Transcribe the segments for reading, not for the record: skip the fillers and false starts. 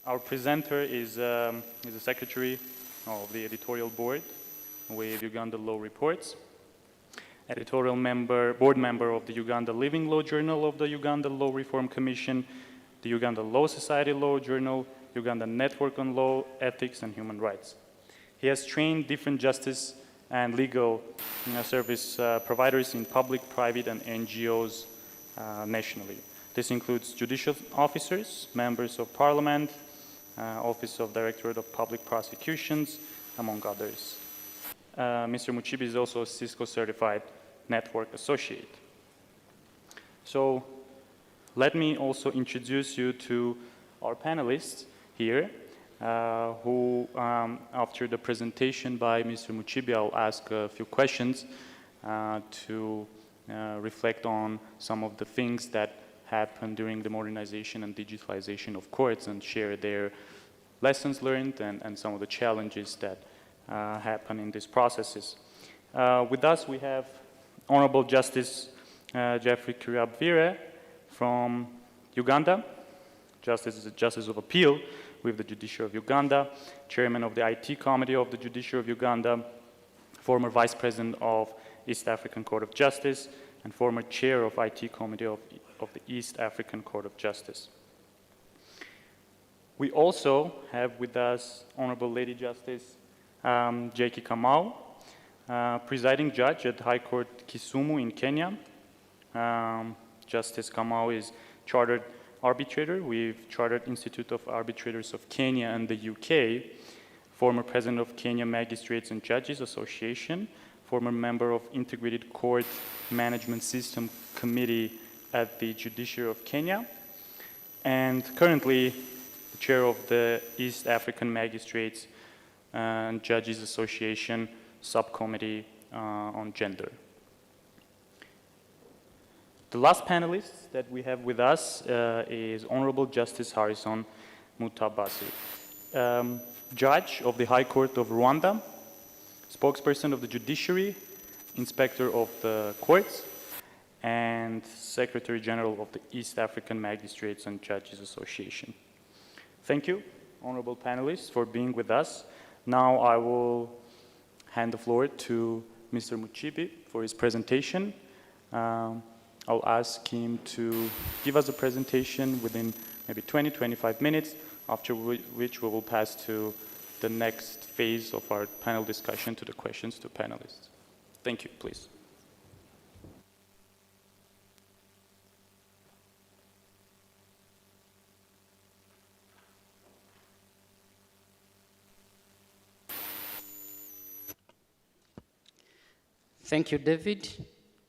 Our presenter is the secretary of the editorial board with Uganda Law Reports, board member of the Uganda Living Law Journal of the Uganda Law Reform Commission, the Uganda Law Society Law Journal, Uganda Network on Law, Ethics and Human Rights. He has trained different justice and legal service providers in public, private and NGOs nationally. This includes judicial officers, members of parliament, Office of Directorate of Public Prosecutions, among others. Mr. Mkrtchyan is also a Cisco certified network associate. So let me also introduce you to our panelists here, who, after the presentation by Mr. Mkrtchyan, I'll ask a few questions to reflect on some of the things that happened during the modernization and digitalization of courts and share their lessons learned and some of the challenges that happen in these processes. With us, we have Honorable Justice Geoffrey Kirabvire from Uganda, Justice of Appeal with the Judicial of Uganda, Chairman of the IT Committee of the Judicial of Uganda, former Vice President of East African Court of Justice, and former Chair of IT Committee of the East African Court of Justice. We also have with us Honorable Lady Justice Jackie Kamau, presiding judge at High Court Kisumu in Kenya. Justice Kamau is chartered arbitrator with Chartered Institute of Arbitrators of Kenya and the UK, former president of Kenya Magistrates and Judges Association, former member of Integrated Court Management System Committee at the Judiciary of Kenya, and currently the chair of the East African Magistrates and Judges Association Subcommittee on Gender. The last panelist that we have with us is Honorable Justice Harrison Mutabazi, Judge of the High Court of Rwanda, spokesperson of the Judiciary, Inspector of the Courts, and Secretary General of the East African Magistrates and Judges Association. Thank you, honorable panelists, for being with us. Now I will hand the floor to Mr. Mkrtchyan for his presentation. I'll ask him to give us a presentation within maybe 20-25 minutes, after which we will pass to the next phase of our panel discussion, to the questions to panelists. Thank you, please. Thank you, David,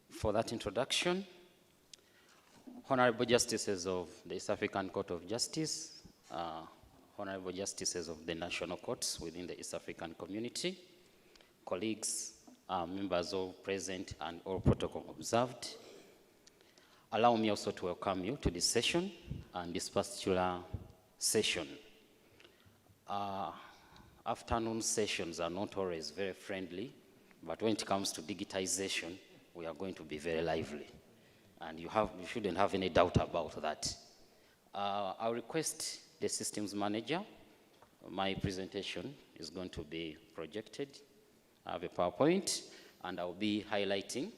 for that introduction. Honorable Justices of the East African Court of Justice, Honorable Justices of the National Courts within the East African community, colleagues, members of present and all protocol observed. Allow me also to welcome you to this session and this particular session. Afternoon sessions are not always very friendly, but when it comes to digitization, we are going to be very lively. And you shouldn't have any doubt about that. I'll request the systems manager. My presentation is going to be projected. I have a PowerPoint, and I'll be highlighting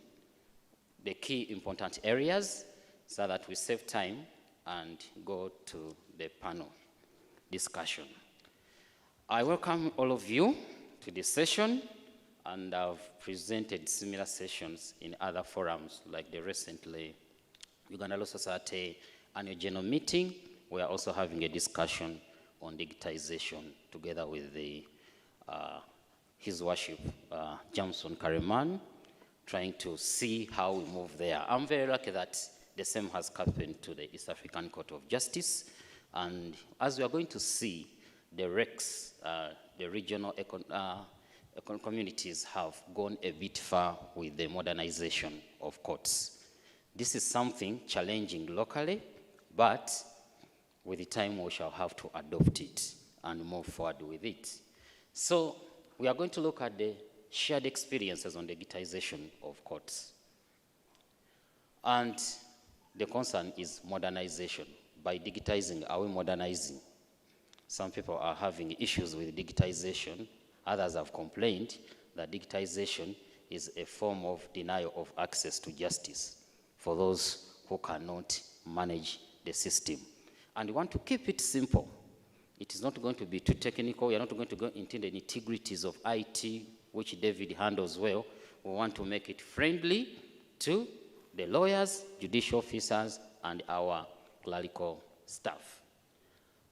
the key important areas so that we save time and go to the panel discussion. I welcome all of you to this session, and I've presented similar sessions in other forums, like the recently Uganda Law Society annual general meeting. We are also having a discussion on digitization together with His Worship Jamson Kareman, trying to see how we move there. I'm very lucky that the same has happened to the East African Court of Justice, and as we are going to see, the RECs, the regional communities have gone a bit far with the modernization of courts. This is something challenging locally, but with the time we shall have to adopt it and move forward with it. So we are going to look at the shared experiences on digitization of courts. And the concern is modernization. By digitizing, are we modernizing? Some people are having issues with digitization. Others have complained that digitization is a form of denial of access to justice for those who cannot manage the system. And we want to keep it simple. It is not going to be too technical. We are not going to go into the nitty-gritties of IT, which David handles well. We want to make it friendly to the lawyers, judicial officers, and our clerical staff.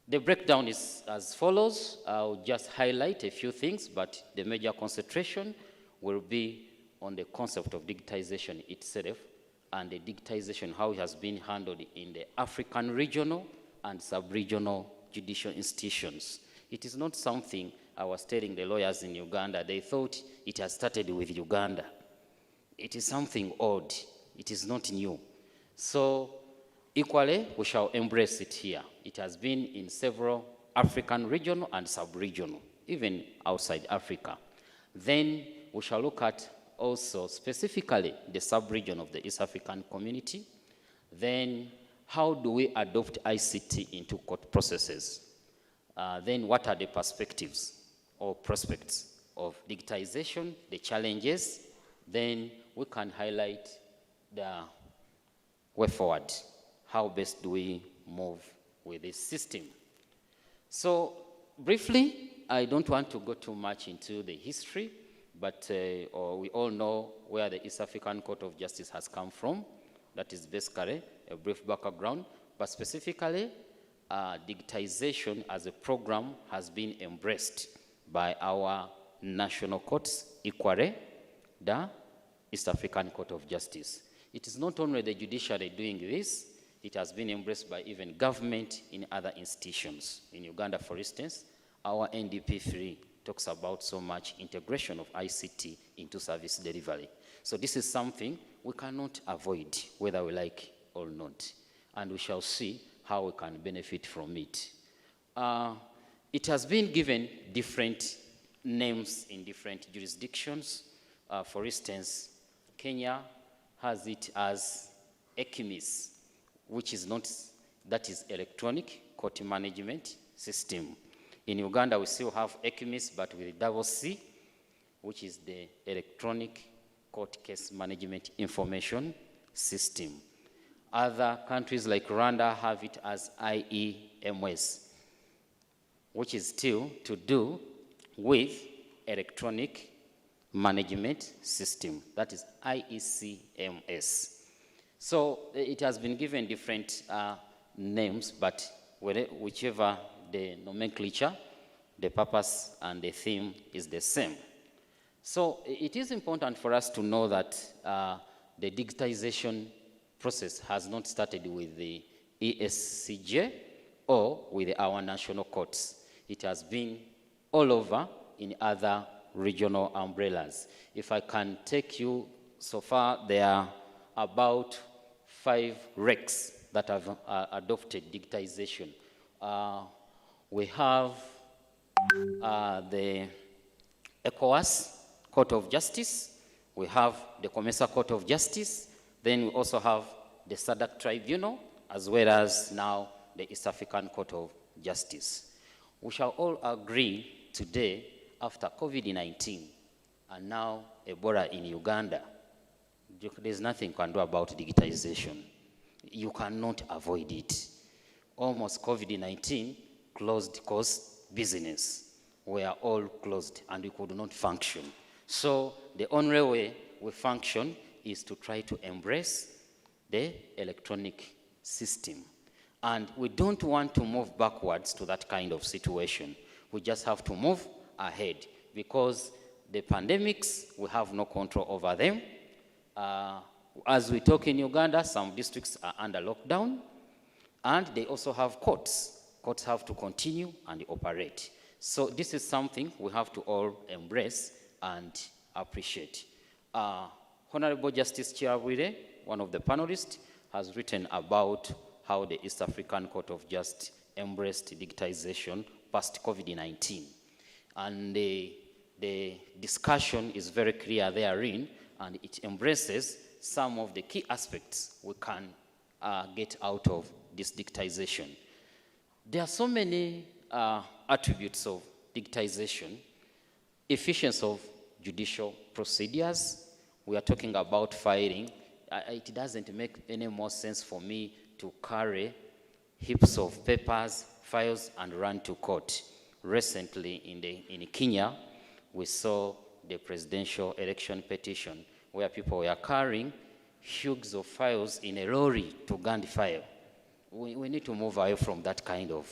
The breakdown is as follows. I'll just highlight a few things, but the major concentration will be on the concept of digitization itself and the digitization, how it has been handled in the African regional and sub-regional judicial institutions. It is not something I was telling the lawyers in Uganda. They thought it has started with Uganda. It is something old. It is not new. So equally, we shall embrace it here. It has been in several African regional and sub-regional, even outside Africa. Then we shall look at also specifically the sub-region of the East African community. Then how do we adopt ICT into court processes? Then what are the perspectives or prospects of digitization, the challenges? Then we can highlight the way forward. How best do we move with this system? So briefly, I don't want to go too much into the history, but we all know where the East African Court of Justice has come from. That is basically a brief background, but specifically, digitization as a program has been embraced by our national courts, equally the East African Court of Justice. It is not only the judiciary doing this, it has been embraced by even government in other institutions. In Uganda, for instance, our NDP3 talks about so much integration of ICT into service delivery. So this is something we cannot avoid, whether we like or not. And we shall see how we can benefit from it. It has been given different names in different jurisdictions. For instance, Kenya has it as ECMIS, which is not, that is electronic court management system. In Uganda, we still have ECMIS, but with double C, which is the electronic court case management information system. Other countries like Rwanda have it as IEMS, which is still to do with electronic management system. That is IECMS. So it has been given different names, but whichever the nomenclature, the purpose and the theme is the same. So it is important for us to know that the digitization process has not started with the EACJ or with our national courts. It has been all over in other regional umbrellas. If I can take you, so far there are about 5 RECs that have adopted digitization. We have the ECOWAS Court of Justice, we have the COMESA Court of Justice, then we also have the SADC Tribunal, as well as now the East African Court of Justice. We shall all agree today, after COVID-19, and now Ebola in Uganda, there's nothing you can do about digitization. You cannot avoid it. Almost COVID-19 closed coast business. We are all closed and we could not function. So the only way we function is to try to embrace the electronic system. And we don't want to move backwards to that kind of situation. We just have to move ahead because the pandemics, we have no control over them. As we talk in Uganda, some districts are under lockdown, and they also have courts. Courts have to continue and operate. So this is something we have to all embrace and appreciate. Honorable Justice Chiawire, one of the panelists, has written about how the East African Court of Justice embraced digitization past COVID-19. And the discussion is very clear therein, and it embraces some of the key aspects we can get out of this digitization. There are so many attributes of digitization: efficiency of judicial procedures. We are talking about filing. It doesn't make any more sense for me to carry heaps of papers, files, and run to court. Recently in Kenya, we saw the presidential election petition where people were carrying huge of files in a lorry to Gandhi file. We need to move away from that kind of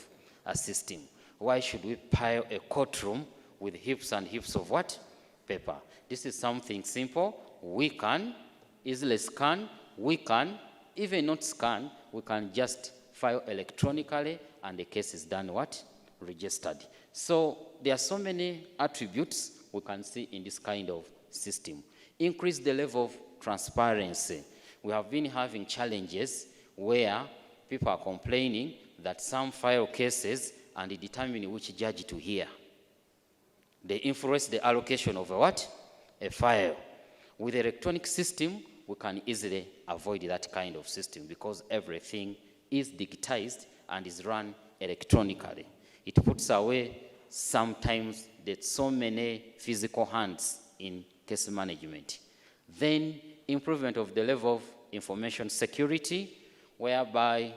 a system. Why should we pile a courtroom with heaps and heaps of what? Paper. This is something simple. We can easily scan. We can even not scan. We can just file electronically, and the case is done what? Registered. So there are so many attributes we can see in this kind of system. Increase the level of transparency. We have been having challenges where people are complaining that some file cases and determine which judge to hear. They influence the allocation of a what? A file. With the electronic system, we can easily avoid that kind of system because everything is digitized and is run electronically. It puts away sometimes there's so many physical hands in case management. Then improvement of the level of information security, whereby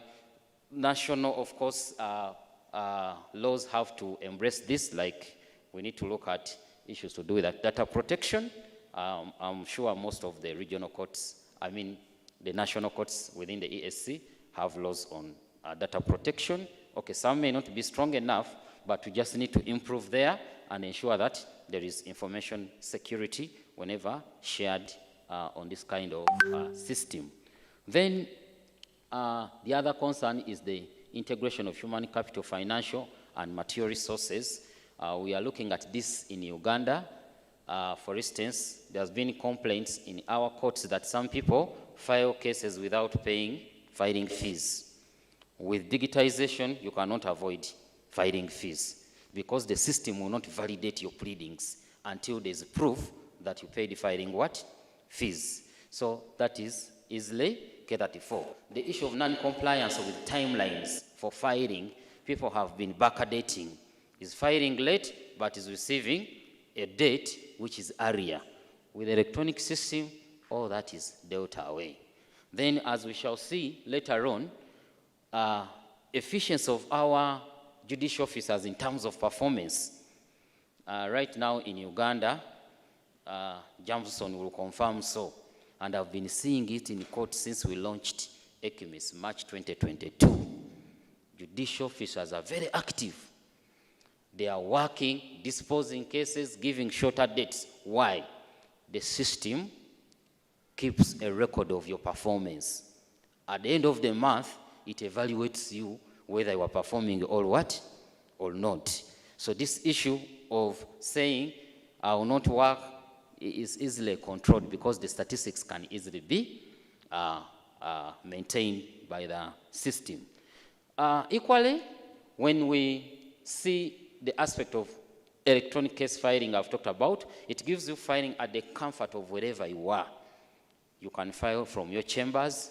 national, of course, laws have to embrace this, like we need to look at issues to do with that. Data protection, I'm sure most of the regional courts, the national courts within the EACJ have laws on data protection. Okay, some may not be strong enough, but we just need to improve there and ensure that there is information security whenever shared on this kind of system. Then the other concern is the integration of human capital, financial, and material resources. We are looking at this in Uganda. For instance, there's been complaints in our courts that some people file cases without paying filing fees. With digitization, you cannot avoid filing fees because the system will not validate your pleadings until there's proof that you paid the filing what? Fees. So that is easily K34. The issue of non-compliance with timelines for filing, people have been backdating. Is filing late, but is receiving a date which is earlier. With the electronic system, all that is dealt away. Then, as we shall see later on, efficiency of our judicial officers in terms of performance. Right now in Uganda, Jamson will confirm so, and I've been seeing it in court since we launched ECMIS, March 2022. Judicial officers are very active. They are working, disposing cases, giving shorter dates. Why? The system keeps a record of your performance. At the end of the month, it evaluates you whether you are performing or what or not. So this issue of saying I will not work is easily controlled because the statistics can easily be maintained by the system. Equally, when we see the aspect of electronic case filing I've talked about, it gives you filing at the comfort of wherever you are. You can file from your chambers.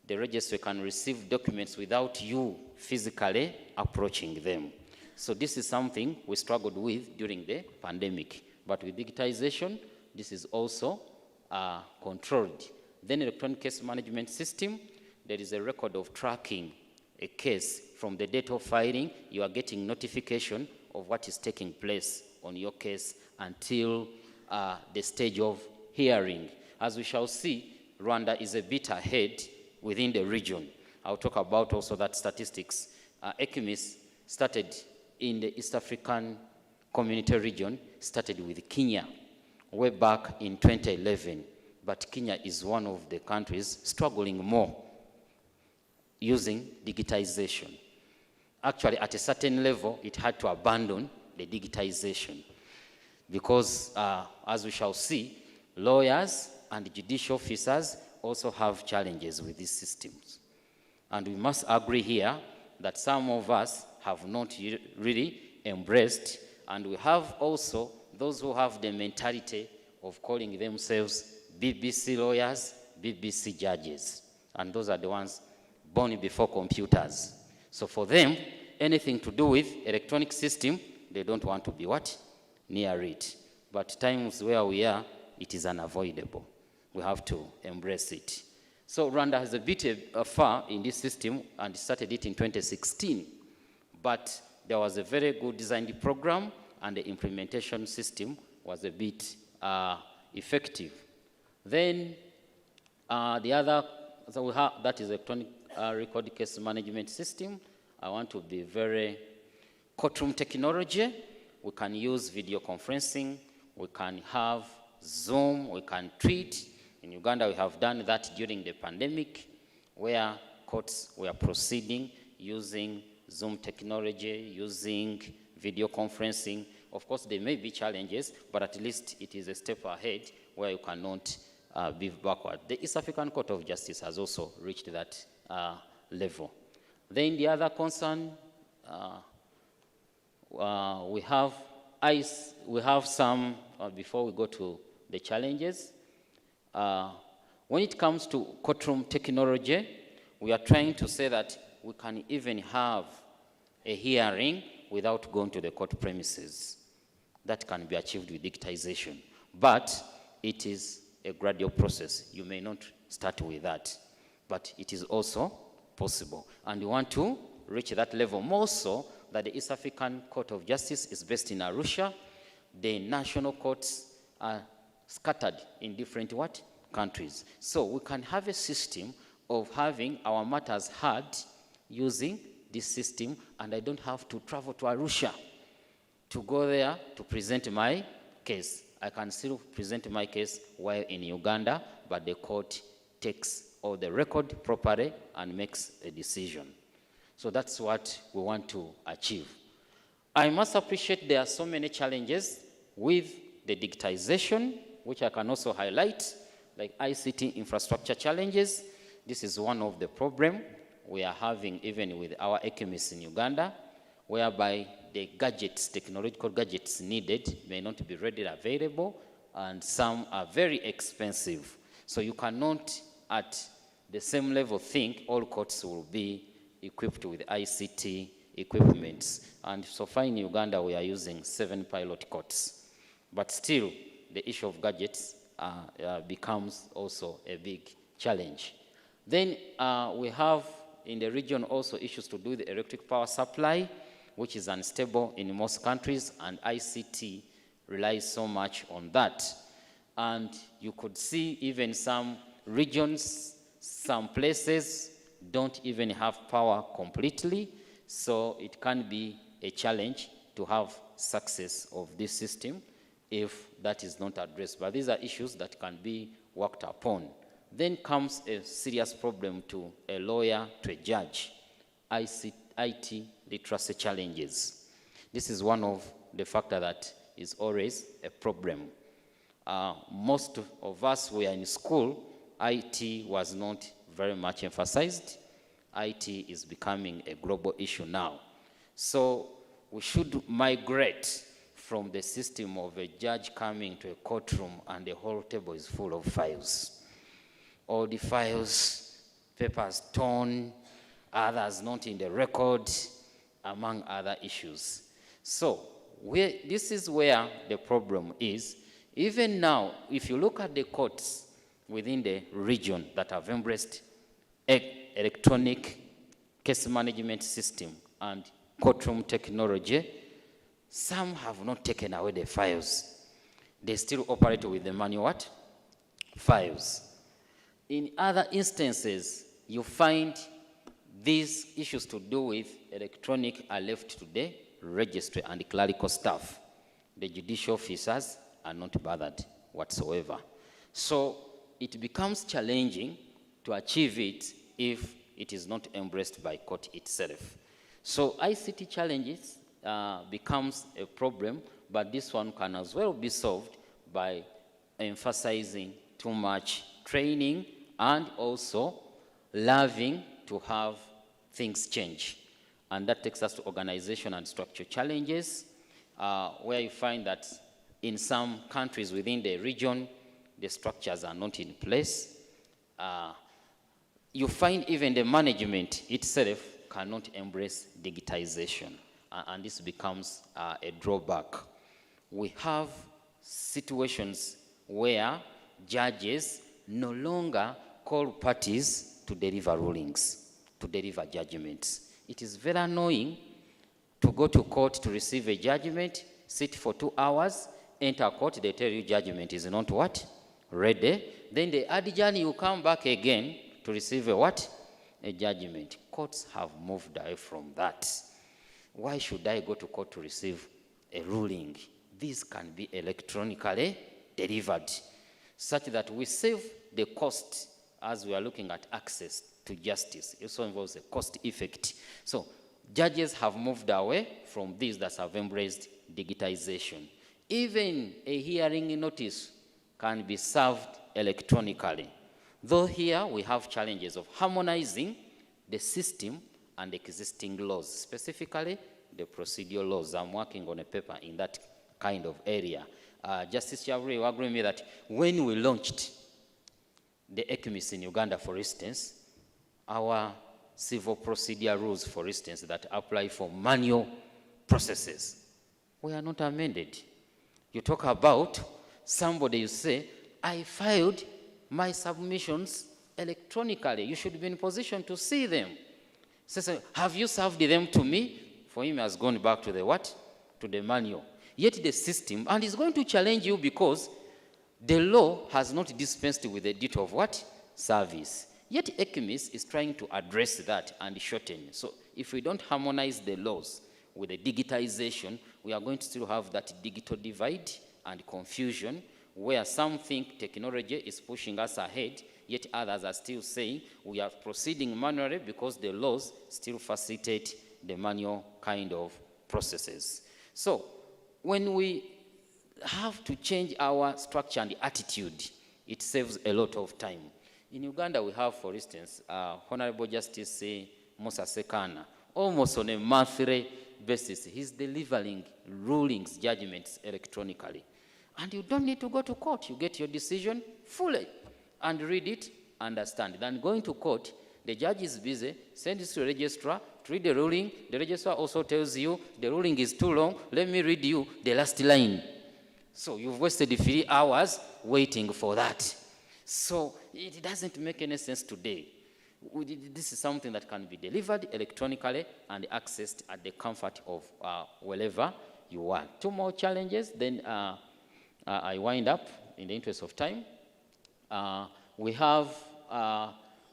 The registry can receive documents without you physically approaching them. So this is something we struggled with during the pandemic. But with digitization, this is also controlled. Then electronic case management system, there is a record of tracking a case. From the date of filing, you are getting notification of what is taking place on your case until the stage of hearing. As we shall see, Rwanda is a bit ahead within the region. I'll talk about also that statistics. ECMIS started in the East African Community region, started with Kenya way back in 2011. But Kenya is one of the countries struggling more using digitization. Actually, at a certain level, it had to abandon the digitization because, as we shall see, lawyers and judicial officers also have challenges with these systems. And we must agree here that some of us have not really embraced, and we have also those who have the mentality of calling themselves BBC lawyers, BBC judges, and those are the ones born before computers. So for them, anything to do with electronic system, they don't want to be what? Near it. But times where we are, it is unavoidable. We have to embrace it. So Rwanda has a bit far in this system and started it in 2016. But there was a very good designed program, and the implementation system was a bit effective. Then the other, so we have, that is electronic record case management system. I want to be very courtroom technology. We can use video conferencing. We can have Zoom. We can tweet. In Uganda, we have done that during the pandemic, where courts were proceeding using Zoom technology, using video conferencing. Of course, there may be challenges, but at least it is a step ahead where you cannot be backward. The East African Court of Justice has also reached that level. Then the other concern, we have some, before we go to the challenges, when it comes to courtroom technology, we are trying to say that we can even have a hearing without going to the court premises. That can be achieved with digitization. But it is a gradual process. You may not start with that, but it is also possible. And we want to reach that level more so that the East African Court of Justice is based in Arusha. The national courts are scattered in different countries. So we can have a system of having our matters heard using this system, and I don't have to travel to Arusha to go there to present my case. I can still present my case while in Uganda, but the court takes all the record properly and makes a decision. So that's what we want to achieve. I must appreciate there are so many challenges with the digitization, which I can also highlight, like ICT infrastructure challenges. This is one of the problems we are having even with our economists in Uganda, whereby the gadgets, technological gadgets needed may not be readily available, and some are very expensive. So you cannot, at the same level, think all courts will be equipped with ICT equipments. And so far in Uganda, we are using 7 pilot courts. But still, the issue of gadgets becomes also a big challenge. Then we have in the region also issues to do with the electric power supply, which is unstable in most countries, and ICT relies so much on that. And you could see even some regions, some places don't even have power completely, so it can be a challenge to have success of this system if that is not addressed. But these are issues that can be worked upon. Then comes a serious problem to a lawyer, to a judge, IT literacy challenges. This is one of the factors that is always a problem. Most of us were in school, IT was not very much emphasized. IT is becoming a global issue now. So we should migrate from the system of a judge coming to a courtroom and the whole table is full of files. All the files, papers torn, others not in the record, among other issues. So this is where the problem is. Even now, if you look at the courts within the region that have embraced electronic case management system and courtroom technology, some have not taken away the files. They still operate with the manual files. In other instances, you find these issues to do with electronic are left to the registry and the clerical staff. The judicial officers are not bothered whatsoever. So it becomes challenging to achieve it if it is not embraced by court itself. So ICT challenges becomes a problem, but this one can as well be solved by emphasizing too much training and also loving to have things change. And that takes us to organization and structure challenges, where you find that in some countries within the region, the structures are not in place. You find even the management itself cannot embrace digitization, and this becomes a drawback. We have situations where judges no longer call parties to deliver rulings, to deliver judgments. It is very annoying to go to court to receive a judgment, sit for 2 hours, enter court, they tell you judgment is not what? Ready. Then they adjourn, you come back again to receive a what? A judgment. Courts have moved away from that. Why should I go to court to receive a ruling? This can be electronically delivered, such that we save the cost as we are looking at access to justice. It also involves a cost effect. So judges have moved away from these that have embraced digitization. Even a hearing notice can be served electronically. Though here we have challenges of harmonizing the system and existing laws, specifically the procedural laws. I'm working on a paper in that kind of area. Justice Chavuri, you agree with me that when we launched the ECMIS in Uganda, for instance, our civil procedure rules, for instance, that apply for manual processes were not amended. You talk about somebody, you say, I filed my submissions electronically. You should be in position to see them. So, have you served them to me? For him, has gone back to the what? To the manual. Yet the system, and it's going to challenge you because the law has not dispensed with the duty of what? Service. Yet ECMIS is trying to address that and shorten. So if we don't harmonize the laws with the digitization, we are going to still have that digital divide and confusion where some think technology is pushing us ahead, yet others are still saying we are proceeding manually because the laws still facilitate the manual kind of processes. So when we have to change our structure and attitude, it saves a lot of time. In Uganda, we have, for instance, Honorable Justice Musa Sekana, almost on a monthly basis. He's delivering rulings, judgments electronically. And you don't need to go to court. You get your decision fully and read it, understand. Then going to court, the judge is busy, send it to the registrar to read the ruling. The registrar also tells you the ruling is too long. Let me read you the last line. So you've wasted 3 hours waiting for that. So it doesn't make any sense today. This is something that can be delivered electronically and accessed at the comfort of wherever you are. 2 more challenges, then I wind up in the interest of time. We have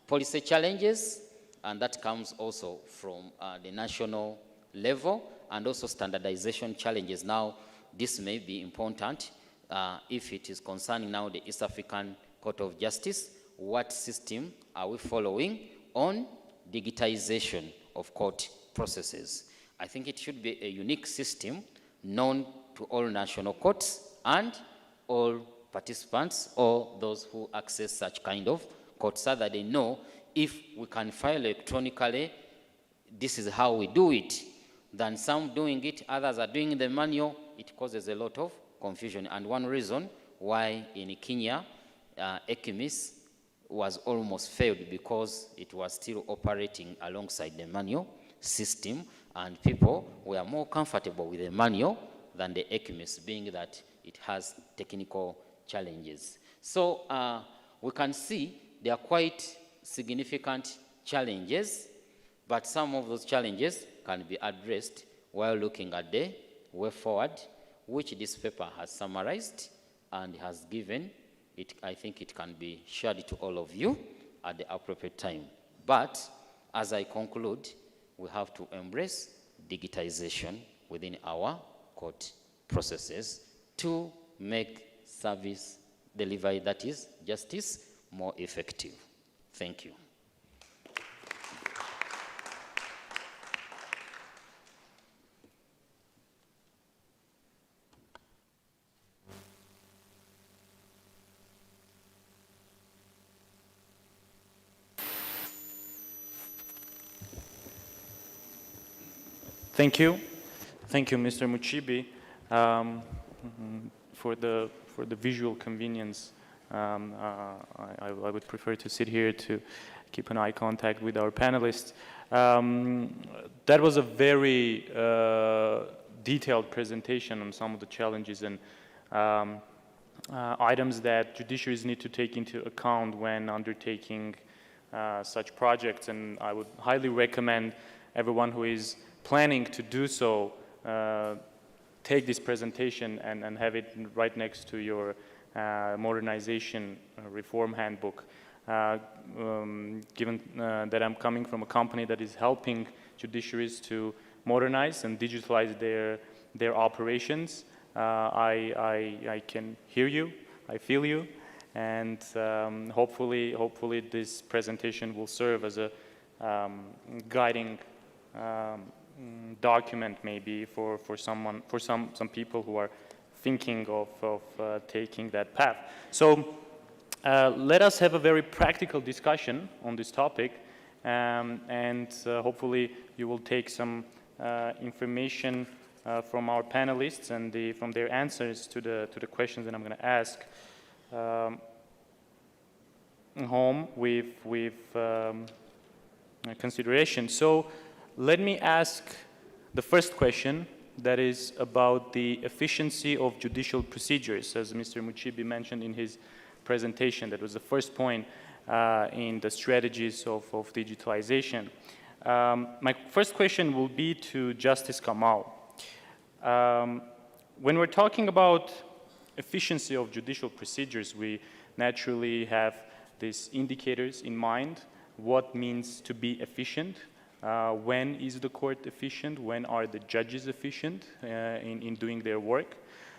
policy challenges, and that comes also from the national level, and also standardization challenges. Now, this may be important if it is concerning now the East African Court of Justice. What system are we following on digitization of court processes? I think it should be a unique system known to all national courts and all participants or those who access such kind of courts, so that they know if we can file electronically, this is how we do it. Than some doing it, others are doing the manual, it causes a lot of confusion. And one reason why in Kenya, ECMIS was almost failed because it was still operating alongside the manual system, and people were more comfortable with the manual than the ECMIS, being that it has technical challenges. So we can see there are quite significant challenges, but some of those challenges can be addressed while looking at the way forward, which this paper has summarized and has given. I think it can be shared to all of you at the appropriate time. But as I conclude, we have to embrace digitization within our court processes to make service delivery, that is justice, more effective. Thank you. Thank you. Thank you, Mr. Muchibi, for the visual convenience. I would prefer to sit here to keep an eye contact with our panelists. That was a very detailed presentation on some of the challenges and items that judiciaries need to take into account when undertaking such projects, and I would highly recommend everyone who is planning to do so take this presentation and have it right next to your modernization reform handbook. Given that I'm coming from a company that is helping judiciaries to modernize and digitalize their operations, I can hear you, I feel you, and hopefully this presentation will serve as a guiding document maybe for some people who are thinking of taking that path. So let us have a very practical discussion on this topic, and hopefully you will take some information from our panelists and from their answers to the questions that I'm going to ask home with consideration. So let me ask the first question, that is about the efficiency of judicial procedures, as Mr. Mkrtchyan mentioned in his presentation. That was the first point in the strategies of digitalization. My first question will be to Justice Kamau. When we're talking about efficiency of judicial procedures, we naturally have these indicators in mind. What means to be efficient? When is the court efficient? When are the judges efficient in doing their work?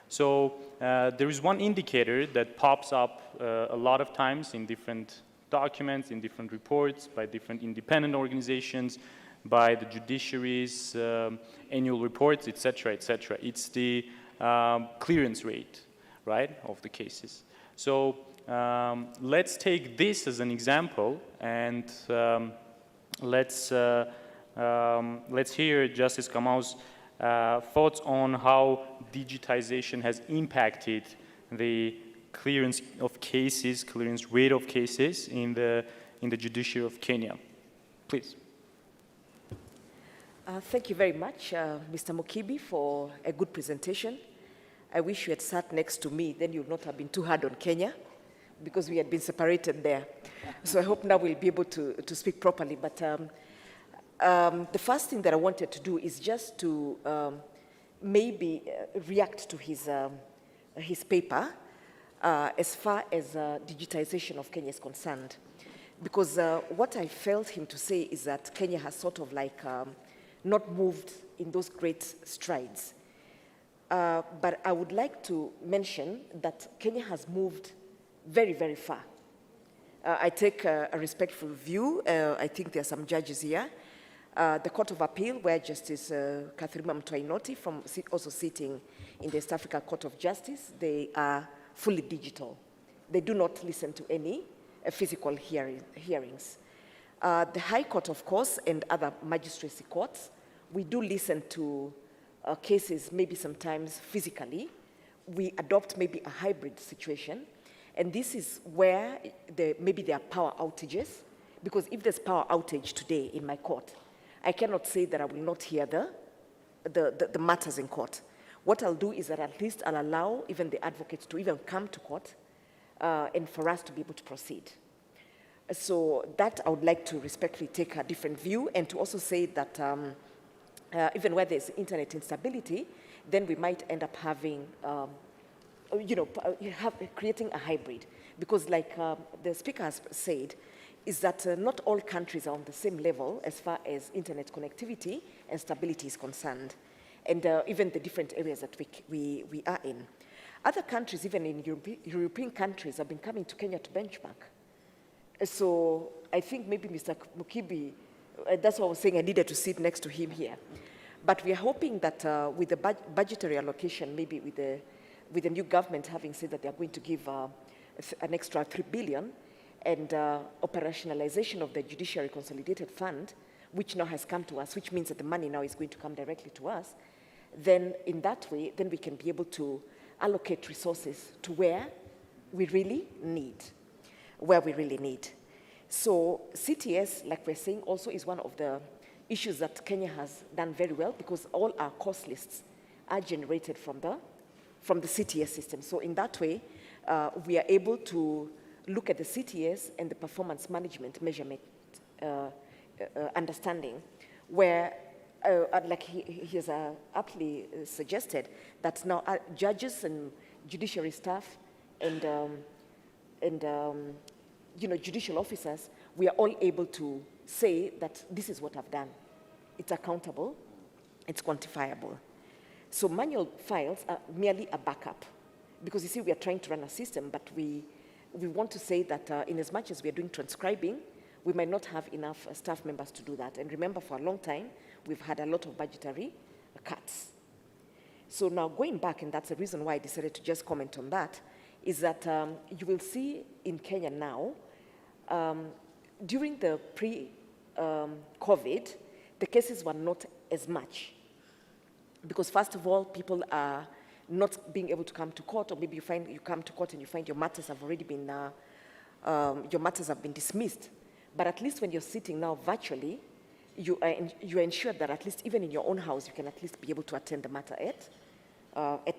So there is one indicator that pops up a lot of times in different documents, in different reports, by different independent organizations, by the judiciary's annual reports, etc., etc. It's the clearance rate, right, of the cases. So let's take this as an example, and let's hear Justice Kamau's thoughts on how digitization has impacted the clearance of cases, clearance rate of cases in the judiciary of Kenya. Please. Thank you very much, Mr. Mkrtchyan, for a good presentation. I wish you had sat next to me, then you would not have been too hard on Kenya, because we had been separated there. So I hope now we'll be able to speak properly. But the first thing that I wanted to do is just to maybe react to his paper as far as digitization of Kenya is concerned. Because what I felt him to say is that Kenya has sort of like not moved in those great strides. But I would like to mention that Kenya has moved very, very far. I take a respectful view. I think there are some judges here. The Court of Appeal, where Justice Kathirima Mtwainoti, also sitting in the East Africa Court of Justice, they are fully digital. They do not listen to any physical hearings. The High Court, of course, and other magistracy courts, we do listen to cases maybe sometimes physically. We adopt maybe a hybrid situation. And this is where maybe there are power outages, because if there's power outage today in my court, I cannot say that I will not hear the matters in court. What I'll do is that at least I'll allow even the advocates to even come to court and for us to be able to proceed. So that I would like to respectfully take a different view, and to also say that even where there's internet instability, then we might end up having creating a hybrid, because like the speaker has said, is that not all countries are on the same level as far as internet connectivity and stability is concerned, and even the different areas that we are in. Other countries, even in European countries, have been coming to Kenya to benchmark. So I think maybe Mr. Mkrtchyan, that's why I was saying I needed to sit next to him here. But we are hoping that with the budgetary allocation, maybe with the new government having said that they are going to give an extra 3 billion, and operationalization of the Judiciary Consolidated Fund, which now has come to us, which means that the money now is going to come directly to us, then in that way, then we can be able to allocate resources to where we really need. So CTS, like we're saying, also is one of the issues that Kenya has done very well because all our course lists are generated from the CTS system. So in that way, we are able to look at the CTS and the performance management measurement understanding, where, like he has aptly suggested, that now judges and judiciary staff and judicial officers, we are all able to say that this is what I've done. It's accountable, it's quantifiable. So manual files are merely a backup, because you see, we are trying to run a system, but we want to say that in as much as we are doing transcribing, we might not have enough staff members to do that. And remember, for a long time, we've had a lot of budgetary cuts. So now going back, and that's the reason why I decided to just comment on that, is that you will see in Kenya now, during the pre-COVID, the cases were not as much. Because first of all, people are not being able to come to court, or maybe you come to court and you find your matters have already been, dismissed. But at least when you're sitting now virtually, you are ensured that at least even in your own house, you can at least be able to attend the matter at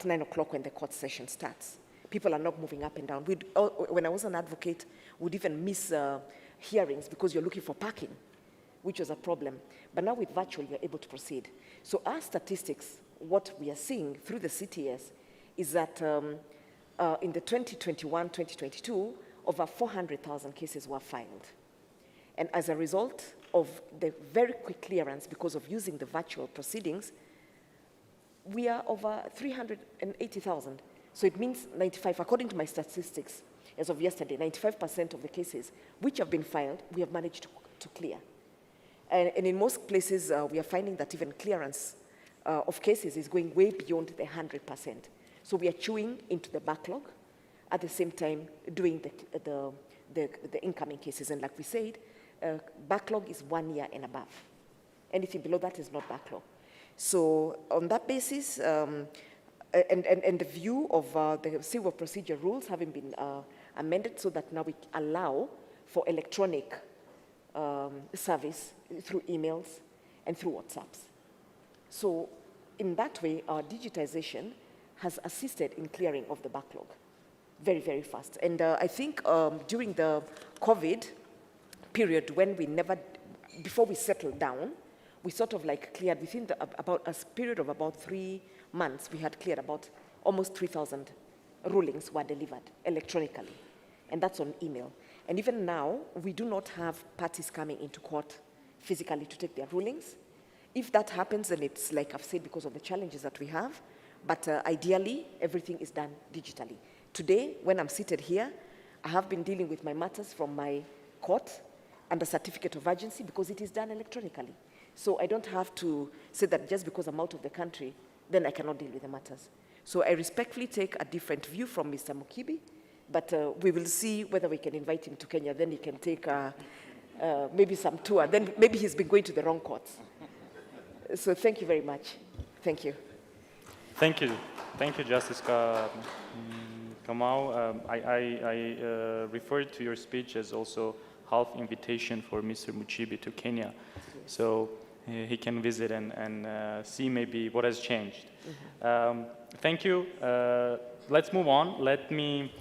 9 o'clock when the court session starts. People are not moving up and down. When I was an advocate, we'd even miss hearings because you're looking for parking, which was a problem. But now with virtual, you're able to proceed. So our statistics, what we are seeing through the CTS is that in the 2021-2022, over 400,000 cases were filed. And as a result of the very quick clearance because of using the virtual proceedings, we are over 380,000. So it means 95, according to my statistics, as of yesterday, 95% of the cases which have been filed, we have managed to clear. And in most places, we are finding that even clearance of cases is going way beyond the 100%. So we are chewing into the backlog, at the same time doing the incoming cases. And like we said, backlog is 1 year and above. Anything below that is not backlog. So on that basis, and the view of the civil procedure rules having been amended so that now we allow for electronic service through emails and through WhatsApps. So in that way, our digitization has assisted in clearing of the backlog very, very fast. And I think during the COVID period, when before we settled down, we sort of like cleared within about a period of about 3 months, we had cleared about almost 3,000 rulings were delivered electronically, and that's on email. And even now, we do not have parties coming into court physically to take their rulings. If that happens, then it's like I've said, because of the challenges that we have, but ideally, everything is done digitally. Today, when I'm seated here, I have been dealing with my matters from my court under certificate of urgency because it is done electronically. So I don't have to say that just because I'm out of the country, then I cannot deal with the matters. So I respectfully take a different view from Mr. Mkrtchyan, but we will see whether we can invite him to Kenya. Then he can take maybe some tour. Then maybe he's been going to the wrong courts. So thank you very much. Thank you. Thank you. Thank you, Justice Kamau. I referred to your speech as also half invitation for Mr. Mkrtchyan to Kenya. So he can visit and see maybe what has changed. Mm-hmm. Thank you. Let's move on. Let me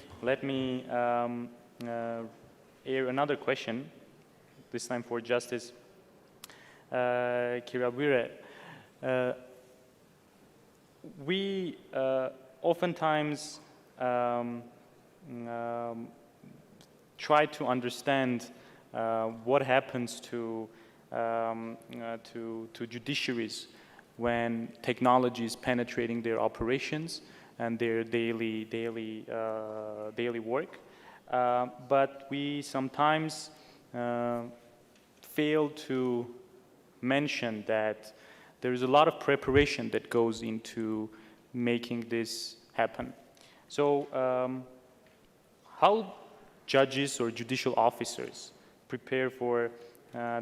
air another question, this time for Justice Kirabwire. We oftentimes try to understand what happens to judiciaries when technology is penetrating their operations and their daily work, but we sometimes fail to mention that there is a lot of preparation that goes into making this happen. So how judges or judicial officers prepare for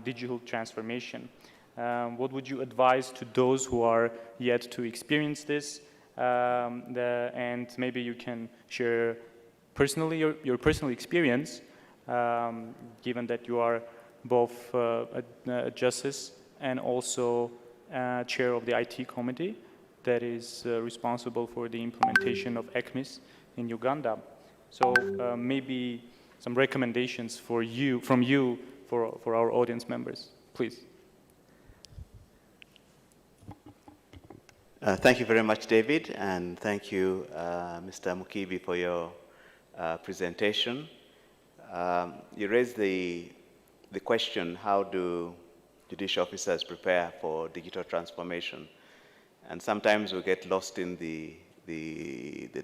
digital transformation? What would you advise to those who are yet to experience this? And maybe you can share personally your personal experience given that you are both a justice and also chair of the IT committee that is responsible for the implementation of ECMIS in Uganda. So maybe some recommendations from you for our audience members, please. Thank you very much, David, and thank you, Mr. Mukibi, for your presentation. You raised the question, how do judicial officers prepare for digital transformation? And sometimes we get lost in the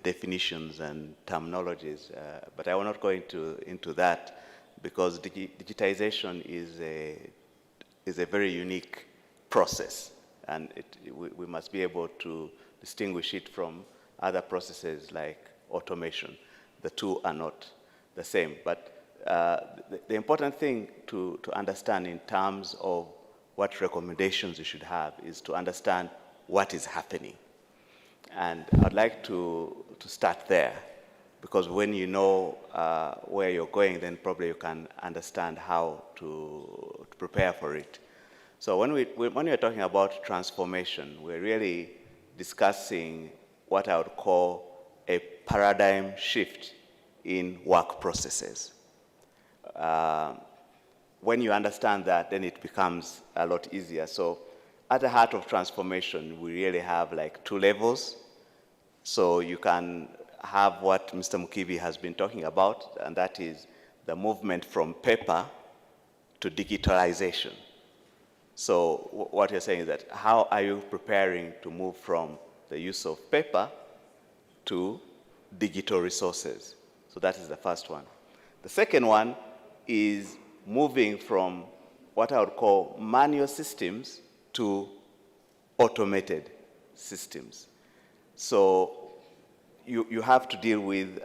definitions and terminologies, but I will not go into that, because digitization is a very unique process, and we must be able to distinguish it from other processes like automation. The two are not the same. But the important thing to understand in terms of what recommendations you should have is to understand what is happening. And I'd like to start there, because when you know where you're going, then probably you can understand how to prepare for it. So when we're talking about transformation, we're really discussing what I would call a paradigm shift in work processes. When you understand that, then it becomes a lot easier. So at the heart of transformation, we really have like two levels. So you can have what Mr. Mukibi has been talking about, and that is the movement from paper to digitalization. So what you're saying is that how are you preparing to move from the use of paper to digital resources? So that is the first one. The second one is moving from what I would call manual systems to automated systems. So you have to deal with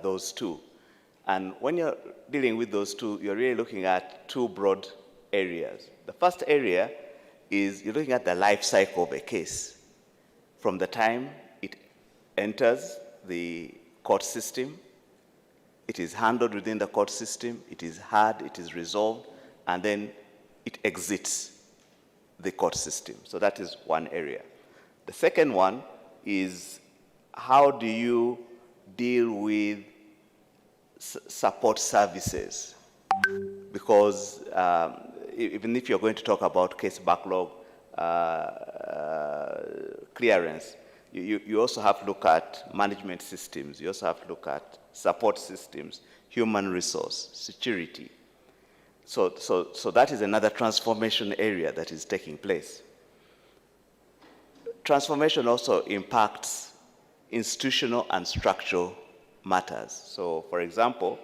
those two. And when you're dealing with those two, you're really looking at two broad areas. The first area is you're looking at the life cycle of a case, from the time it enters the court system, it is handled within the court system, it is heard, it is resolved, and then it exits the court system. So that is one area. The second one is how do you deal with support services? Because even if you're going to talk about case backlog clearance, you also have to look at management systems. You also have to look at support systems, human resource, security. So that is another transformation area that is taking place. Transformation also impacts institutional and structural matters. So, for example,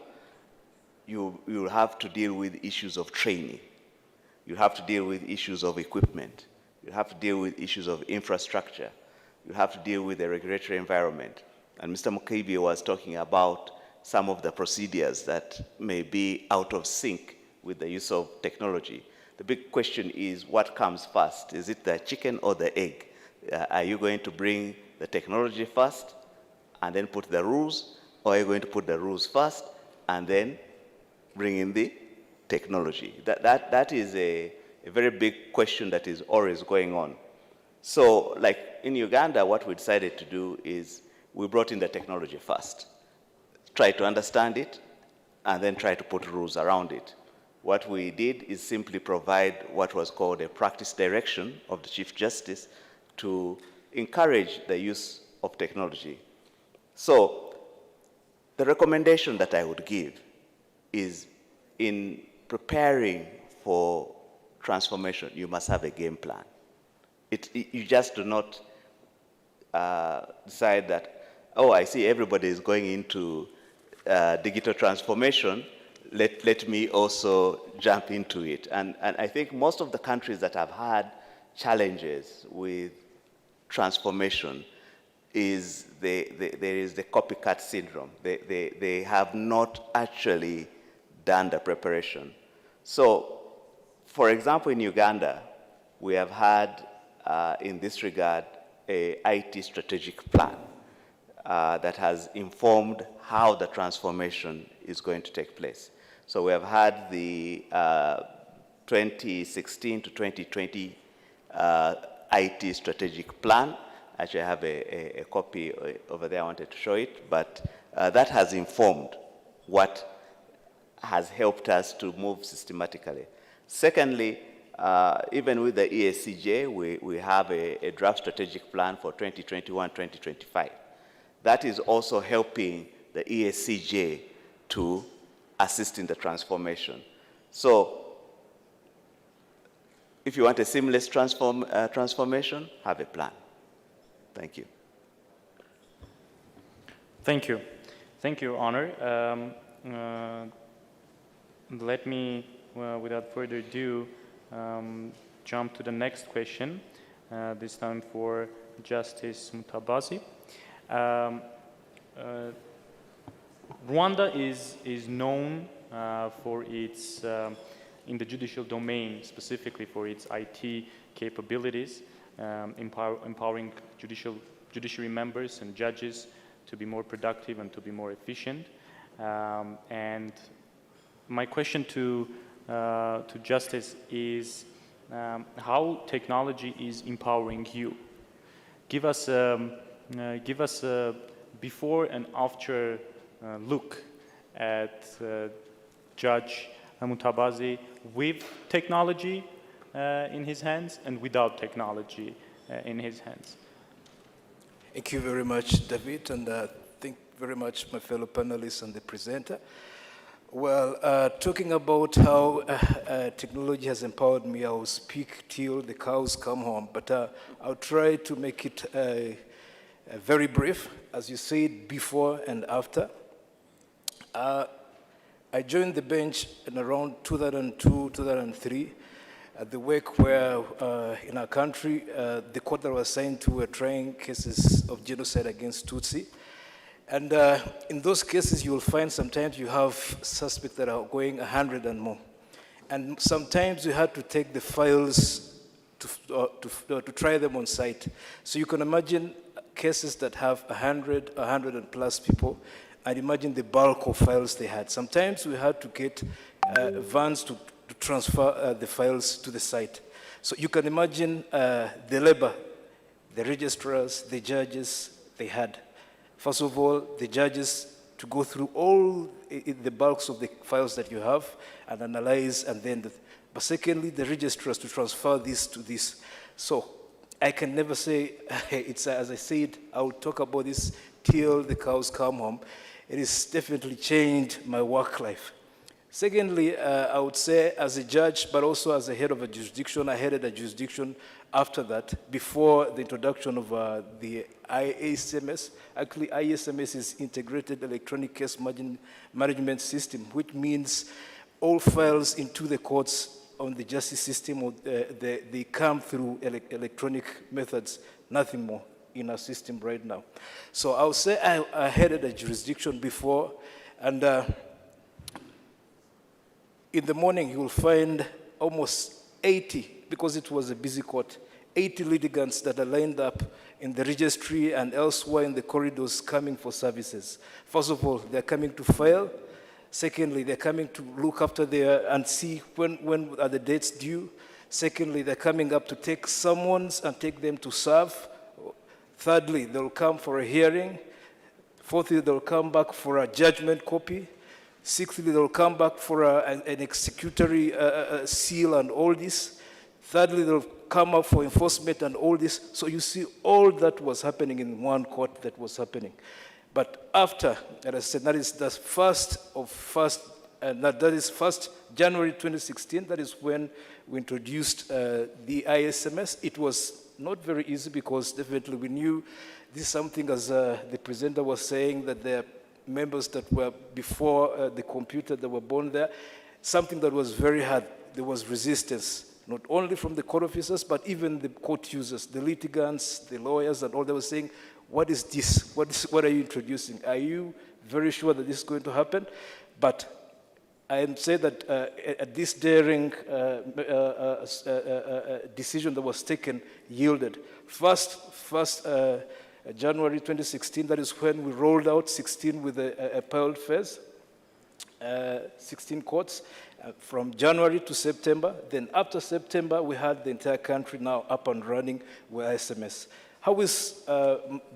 you will have to deal with issues of training. You have to deal with issues of equipment. You have to deal with issues of infrastructure. You have to deal with the regulatory environment. And Mr. Mukibi was talking about some of the procedures that may be out of sync with the use of technology. The big question is, what comes first? Is it the chicken or the egg? Are you going to bring the technology first and then put the rules, or are you going to put the rules first and then bring in the technology? That is a very big question that is always going on. So, like in Uganda, what we decided to do is we brought in the technology first, try to understand it, and then try to put rules around it. What we did is simply provide what was called a practice direction of the Chief Justice to encourage the use of technology. So the recommendation that I would give is, in preparing for transformation, you must have a game plan. You just do not decide that, oh, I see everybody is going into digital transformation, let me also jump into it. And I think most of the countries that have had challenges with transformation is there is the copycat syndrome. They have not actually done the preparation. So, for example, in Uganda, we have had, in this regard, a IT strategic plan. that has informed how the transformation is going to take place. So we have had the 2016 to 2020 IT strategic plan. Actually, I have a copy over there. I wanted to show it, but that has informed what has helped us to move systematically. Secondly, even with the EACJ, we have a draft strategic plan for 2021-2025. That is also helping the EACJ to assist in the transformation. So, if you want a seamless transformation, have a plan. Thank you. Thank you. Thank you, Honor. Let me, without further ado, jump to the next question, this time for Justice Mutabazi. Rwanda is known for its, in the judicial domain, specifically for its IT capabilities, empowering judiciary members and judges to be more productive and to be more efficient. And my question to Justice is how technology is empowering you. Give us a before and after look at Judge Mutabazi with technology in his hands and without technology in his hands. Thank you very much, David, and thank very much my fellow panelists and the presenter. Well, talking about how technology has empowered me, I'll speak till the cows come home, but I'll try to make it very brief, as you said, before and after. I joined the bench in around 2002, 2003, at the work where in our country, the court that was assigned to were trying cases of genocide against Tutsi. And in those cases, you will find sometimes you have suspects that are going 100 and more. And sometimes you had to take the files to try them on site. So you can imagine cases that have 100 and plus people, and imagine the bulk of files they had. Sometimes we had to get vans to transfer the files to the site. So you can imagine the labor, the registrars, the judges they had. First of all, the judges to go through all the bulks of the files that you have and analyze, and then, but secondly, the registrars to transfer this to this. So I can never say, it's as I said, I will talk about this till the cows come home. It has definitely changed my work life. Secondly, I would say as a judge, but also as a head of a jurisdiction, I headed a jurisdiction after that, before the introduction of the IACMS. Actually, IACMS is Integrated Electronic Case Management System, which means all files into the courts on the justice system, they come through electronic methods, nothing more in our system right now. So I would say I headed a jurisdiction before, and in the morning you will find almost 80, because it was a busy court, 80 litigants that are lined up in the registry and elsewhere in the corridors coming for services. First of all, they're coming to file. Secondly, they're coming to look after their and see when are the dates due. Secondly, they're coming up to take summons and take them to serve. Thirdly, they'll come for a hearing. Fourthly, they'll come back for a judgment copy. Sixthly, they'll come back for an executory seal and all this. Thirdly, they'll come up for enforcement and all this. So you see, all that was happening in one court that was happening. But after, as I said, that is the first January 2016, that is when we introduced the ISMS. It was not very easy because definitely we knew this is something, as the presenter was saying, that there are members that were before the computer that were born there, something that was very hard. There was resistance, not only from the court officers, but even the court users, the litigants, the lawyers, and all. They were saying, what is this? What are you introducing? Are you very sure that this is going to happen? But I am saying that at this daring decision that was taken yielded. First January 2016, that is when we rolled out 16 with a pilot phase, 16 courts from January to September. Then after September, we had the entire country now up and running with SMS. How is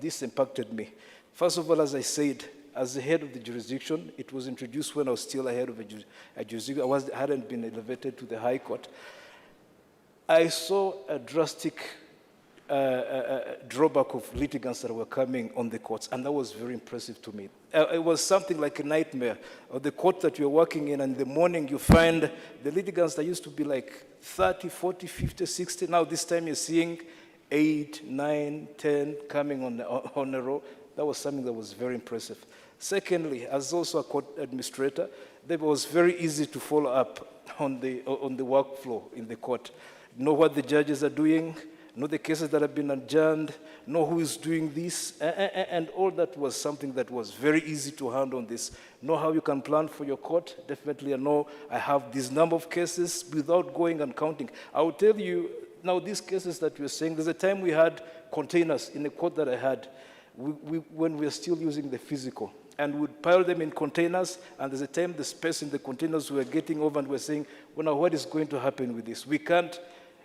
this impacted me? First of all, as I said, as the head of the jurisdiction, it was introduced when I was still ahead of a jurisdiction. I hadn't been elevated to the High Court. I saw a drastic drawback of litigants that were coming on the courts, and that was very impressive to me. It was something like a nightmare of the court that you're working in, and in the morning you find the litigants that used to be like 30, 40, 50, 60. Now this time you're seeing 8, 9, 10 coming on a row. That was something that was very impressive. Secondly, as also a court administrator, it was very easy to follow up on the workflow in the court. Know what the judges are doing, know the cases that have been adjourned, know who is doing this, and all that was something that was very easy to handle on this. Know how you can plan for your court. Definitely I know I have this number of cases without going and counting. I will tell you, now these cases that you're saying, there's a time we had containers in the court that I had when we were still using the physical. And we'd pile them in containers, and there's a time the space in the containers we were getting over, and we're saying, well, now what is going to happen with this? We can't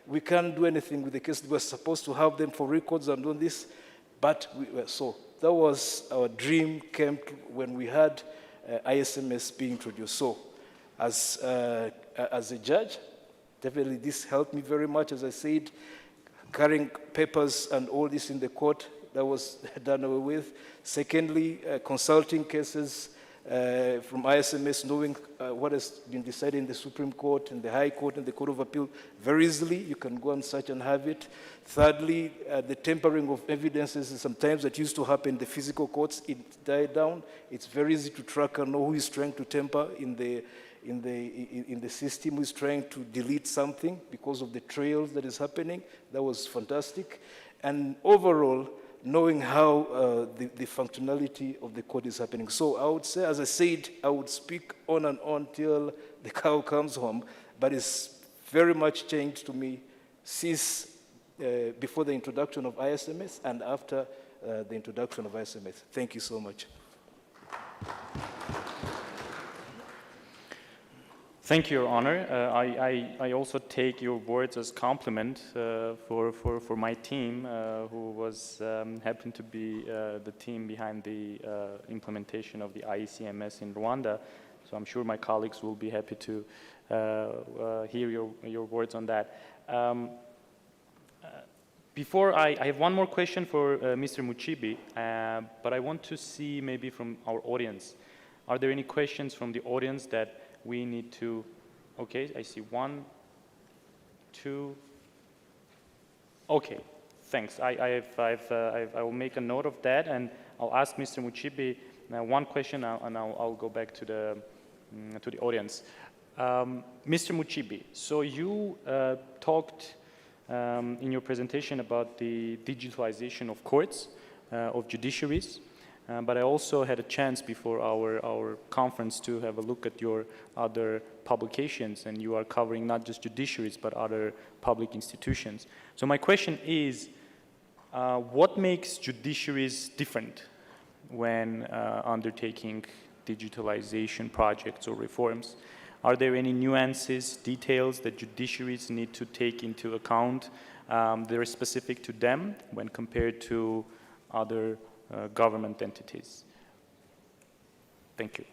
do anything with the case. We're supposed to have them for records and all this, but so that was our dream came when we had ISMS being introduced. So as a judge, definitely this helped me very much. As I said, carrying papers and all this in the court, that was done away with. Secondly, consulting cases from ISMS, knowing what has been decided in the Supreme Court and the High Court and the Court of Appeal very easily. You can go and search and have it. Thirdly, the tampering of evidences, sometimes that used to happen in the physical courts, it died down. It's very easy to track and know who is trying to tamper in the system, who is trying to delete something because of the trails that is happening. That was fantastic. And overall, knowing how the functionality of the court is happening. So I would say, as I said, I would speak on and on till the cow comes home, but it's very much changed to me since before the introduction of ISMS and after the introduction of ISMS. Thank you so much. Thank you, Your Honor. I also take your words as compliment for my team, who was happened to be the team behind the implementation of the IECMS in Rwanda. So I'm sure my colleagues will be happy to hear your words on that. Before I have one more question for Mr. Muchibi, but I want to see maybe from our audience. Are there any questions from the audience that we need to, okay, I see 1, 2, okay, thanks. I will make a note of that, and I'll ask Mr. Muchibi one question, and I'll go back to the audience. Mr. Muchibi, so you talked in your presentation about the digitalization of courts, of judiciaries. But I also had a chance before our conference to have a look at your other publications, and you are covering not just judiciaries, but other public institutions. So my question is, what makes judiciaries different when undertaking digitalization projects or reforms? Are there any nuances, details that judiciaries need to take into account that are specific to them when compared to other government entities? Thank you.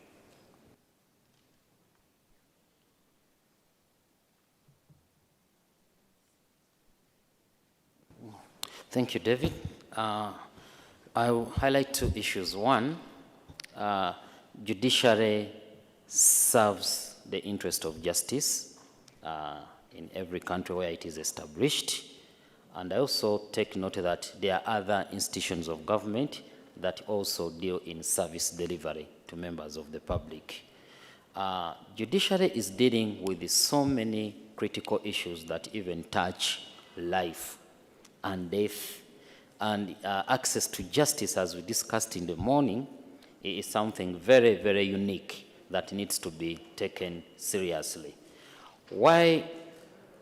Thank you, David. I will highlight 2 issues. One, judiciary serves the interest of justice in every country where it is established. And I also take note that there are other institutions of government that also deal in service delivery to members of the public. Judiciary is dealing with so many critical issues that even touch life and death. And access to justice, as we discussed in the morning, is something very, very unique that needs to be taken seriously. Why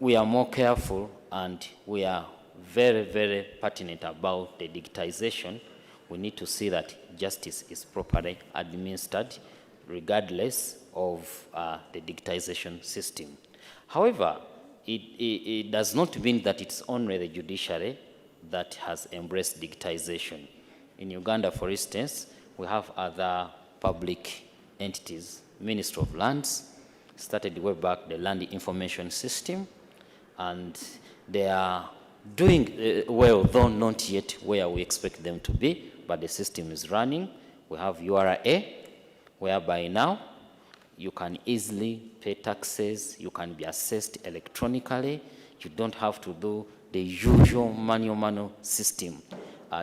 we are more careful and we are very, very pertinent about the digitization we need to see that justice is properly administered regardless of the digitization system. However, it does not mean that it's only the judiciary that has embraced digitization. In Uganda, for instance, we have other public entities. Ministry of Lands started way back the Land Information System, and they are doing well, though not yet where we expect them to be, but the system is running. We have URA, whereby now you can easily pay taxes, you can be assessed electronically, you don't have to do the usual manual system.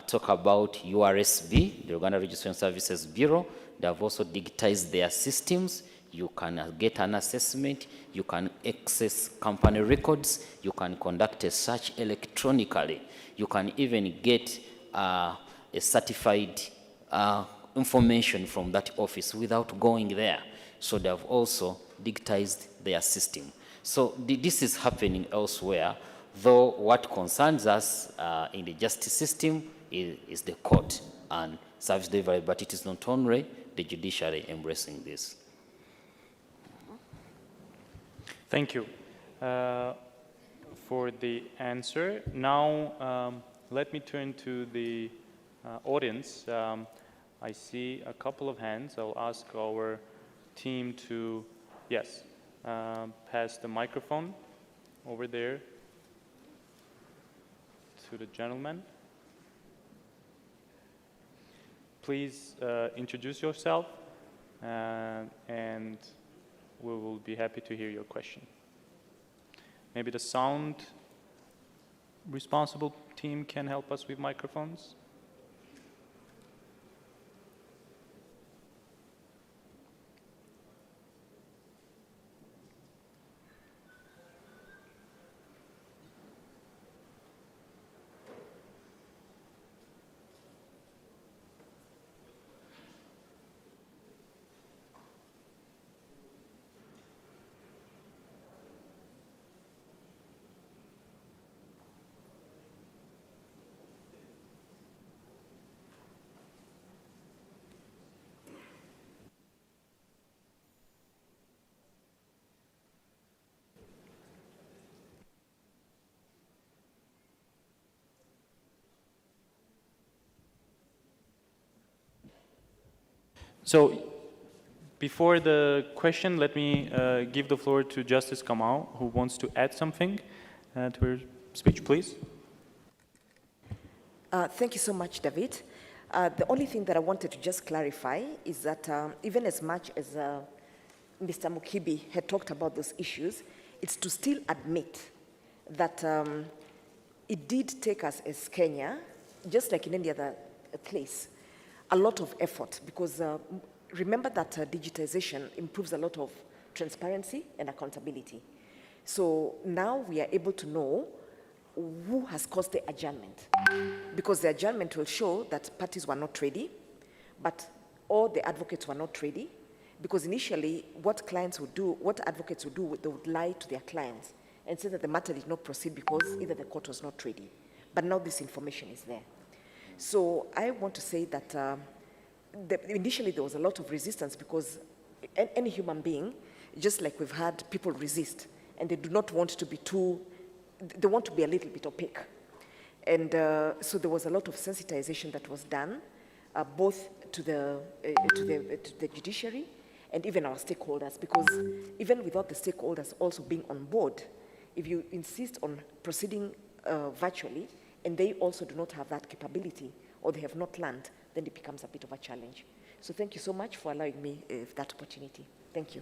Talk about URSB, the Uganda Registration Services Bureau. They have also digitized their systems. You can get an assessment, you can access company records, you can conduct a search electronically, you can even get a certified information from that office without going there. So they have also digitized their system. So this is happening elsewhere, though what concerns us in the justice system is the court and service delivery, but it is not only the judiciary embracing this. Thank you for the answer. Now, let me turn to the audience. I see a couple of hands. I'll ask our team to, yes, pass the microphone over there to the gentleman. Please introduce yourself and we will be happy to hear your question. Maybe the sound responsible team can help us with microphones. So, before the question, let me give the floor to Justice Kamal, who wants to add something to her speech, please. Thank you so much, David. The only thing that I wanted to just clarify is that even as much as Mr. Mkrtchyan had talked about those issues, it's to still admit that it did take us as Kenya, just like in any other place, a lot of effort, because remember that digitization improves a lot of transparency and accountability. So now we are able to know who has caused the adjournment, because the adjournment will show that parties were not ready, but all the advocates were not ready, because initially what clients would do, what advocates would do, they would lie to their clients and say that the matter did not proceed because either the court was not ready. But now this information is there. So I want to say that initially there was a lot of resistance, because any human being, just like we've had people resist, and they do not want to be too, they want to be a little bit opaque. And so there was a lot of sensitization that was done, both to the judiciary and even our stakeholders, because even without the stakeholders also being on board, if you insist on proceeding virtually, and they also do not have that capability, or they have not learned, then it becomes a bit of a challenge. So thank you so much for allowing me that opportunity. Thank you.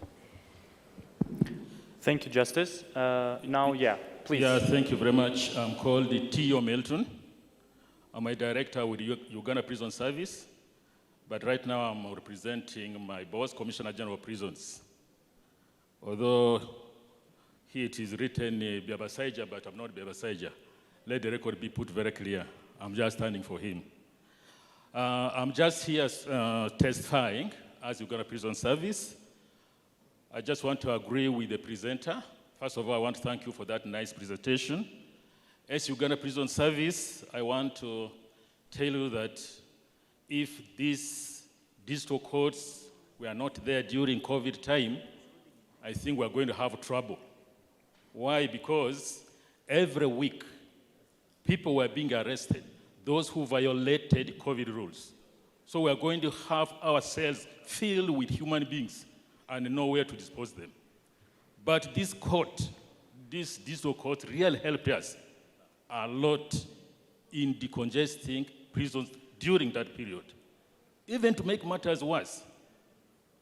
Thank you, Justice. Now, yeah, please. Yeah, thank you very much. I'm called T.O. Milton. I'm a director with Uganda Prison Service, but right now I'm representing my boss, Commissioner General of Prisons. Although here it is written Biabasaija, but I'm not Biabasaija. Let the record be put very clear. I'm just standing for him. I'm just here testifying as Uganda Prison Service. I just want to agree with the presenter. First of all, I want to thank you for that nice presentation. As Uganda Prison Service, I want to tell you that if these digital courts were not there during COVID time, I think we're going to have trouble. Why? Because every week, people were being arrested, those who violated COVID rules. So we're going to have our cells filled with human beings and nowhere to dispose them. But this court, this digital court really helped us a lot in decongesting prisons during that period. Even to make matters worse,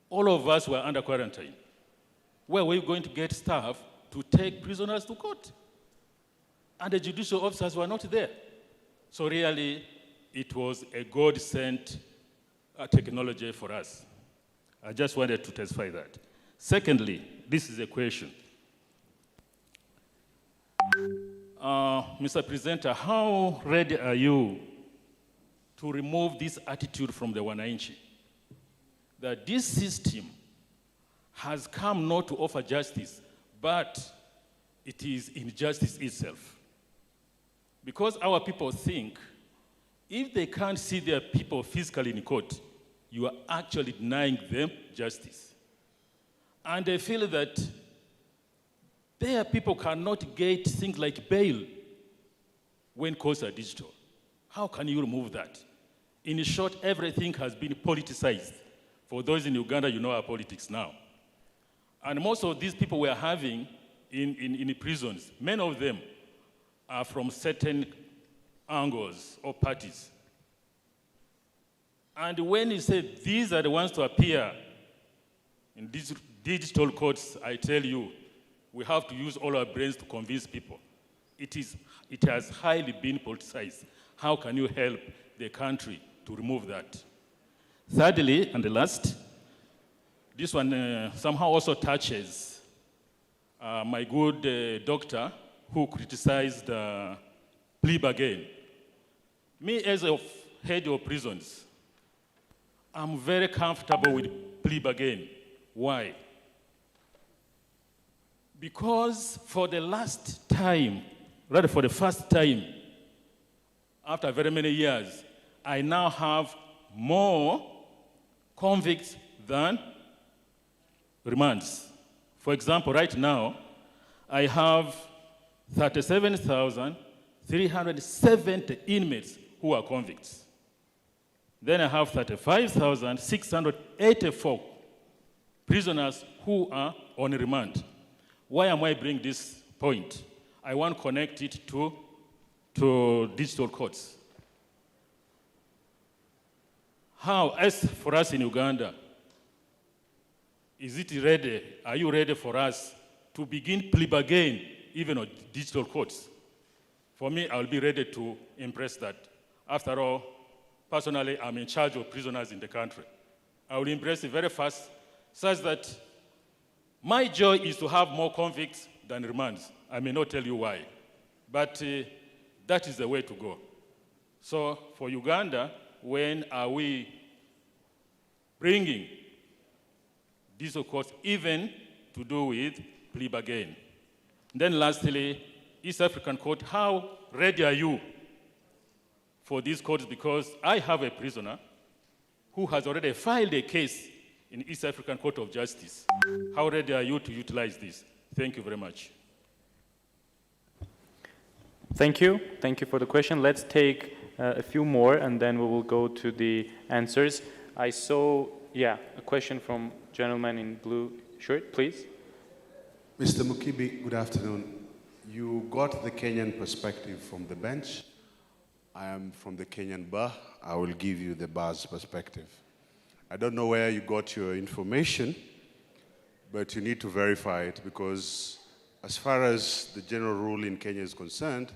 all of us were under quarantine. Where were we going to get staff to take prisoners to court? And the judicial officers were not there. So really, it was a God-sent technology for us. I just wanted to testify that. Secondly, this is a question. Mr. Presenter, how ready are you to remove this attitude from the wananchi? That this system has come not to offer justice, but it is injustice itself. Because our people think if they can't see their people physically in court, you are actually denying them justice. And they feel that their people cannot get things like bail when courts are digital. How can you remove that? In short, everything has been politicized. For those in Uganda, you know our politics now. And most of these people we're having in prisons, many of them are from certain angles or parties. And when you say these are the ones to appear in these digital courts, I tell you, we have to use all our brains to convince people. It has highly been politicized. How can you help the country to remove that? Thirdly, and the last, this one somehow also touches my good doctor who criticized plea bargain. Me, as a head of prisons, I'm very comfortable with plea bargain. Why? Because for the last time, rather for the first time, after very many years, I now have more convicts than remands. For example, right now, I have 37,370 inmates who are convicts. Then I have 35,684 prisoners who are on remand. Why am I bringing this point? I want to connect it to digital courts. How, as for us in Uganda, is it ready? Are you ready for us to begin plea bargain even on digital courts? For me, I'll be ready to impress that. After all, personally, I'm in charge of prisoners in the country. I will impress it very fast, such that my joy is to have more convicts than remands. I may not tell you why, but that is the way to go. So for Uganda, when are we bringing digital courts even to do with plea bargain? Then lastly, East African Court, how ready are you for these courts? Because I have a prisoner who has already filed a case in East African Court of Justice. How ready are you to utilize this? Thank you very much. Thank you. Thank you for the question. Let's take a few more, and then we will go to the answers. I saw, a question from gentleman in blue shirt, please. Mr. Mukibi, good afternoon. You got the Kenyan perspective from the bench. I am from the Kenyan bar. I will give you the bar's perspective. I don't know where you got your information, but you need to verify it, because as far as the general rule in Kenya is concerned,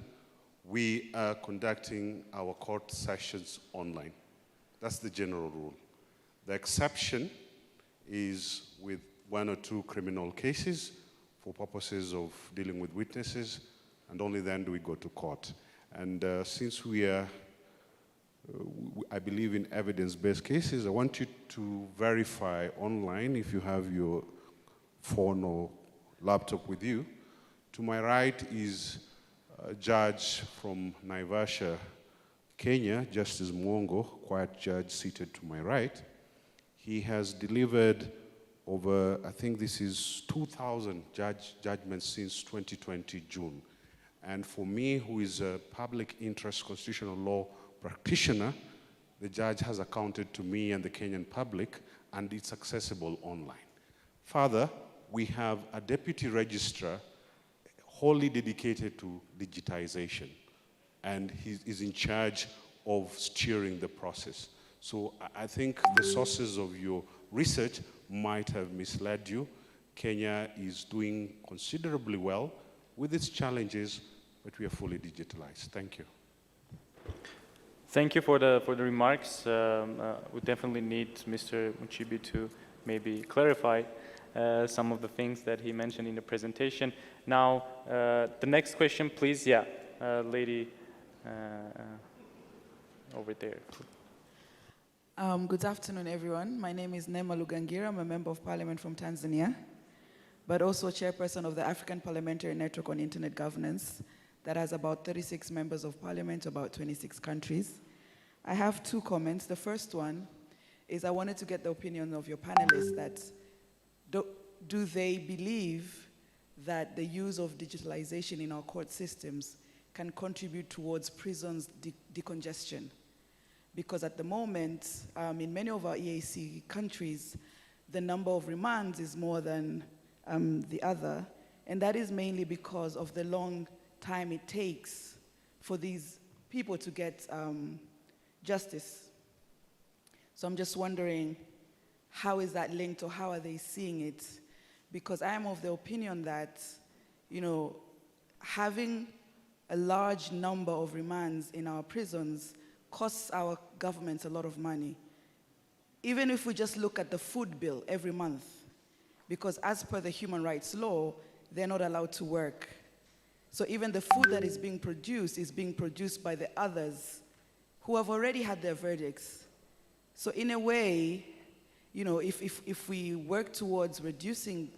we are conducting our court sessions online. That's the general rule. The exception is with 1 or 2 criminal cases for purposes of dealing with witnesses, and only then do we go to court. And since we are, I believe in evidence-based cases, I want you to verify online if you have your phone or laptop with you. To my right is a judge from Naivasha, Kenya, Justice Mwongo, quiet judge seated to my right, he has delivered over, I think this is 2,000 judgments since 2020 June. And for me, who is a public interest constitutional law practitioner, the judge has accounted to me and the Kenyan public, and it's accessible online. Further, we have a deputy registrar wholly dedicated to digitization, and he is in charge of steering the process. So I think the sources of your research might have misled you. Kenya is doing considerably well with its challenges, but we are fully digitalized. Thank you. Thank you for the remarks. We definitely need Mr. Mkrtchyan to maybe clarify some of the things that he mentioned in the presentation. Now, the next question, please. Yeah, lady over there. Good afternoon, everyone. My name is Neema Lugangira. I'm a member of parliament from Tanzania, but also chairperson of the African Parliamentary Network on Internet Governance that has about 36 members of parliament, about 26 countries. I have two comments. The first one is I wanted to get the opinion of your panelists that do they believe that the use of digitalization in our court systems can contribute towards prisons decongestion? Because at the moment, in many of our EAC countries, the number of remands is more than the other, and that is mainly because of the long time it takes for these people to get justice. So I'm just wondering, how is that linked, or how are they seeing it? Because I am of the opinion that, you know, having a large number of remands in our prisons costs our governments a lot of money. Even if we just look at the food bill every month, because as per the human rights law, they're not allowed to work. So even the food that is being produced by the others who have already had their verdicts. So in a way, you know, if we work towards reducing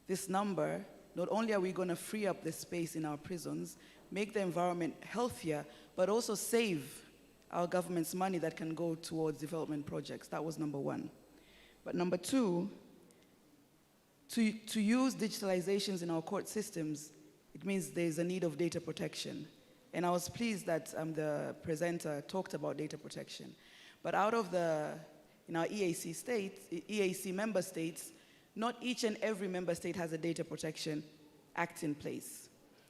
this number, not only are we going to free up the space in our prisons, make the environment healthier, but also save our government's money that can go towards development projects. That was number one. But number two, to use digitalizations in our court systems, it means there's a need of data protection. And I was pleased that the presenter talked about data protection. But out of in our EAC states, EAC member states, not each and every member state has a data protection act in place.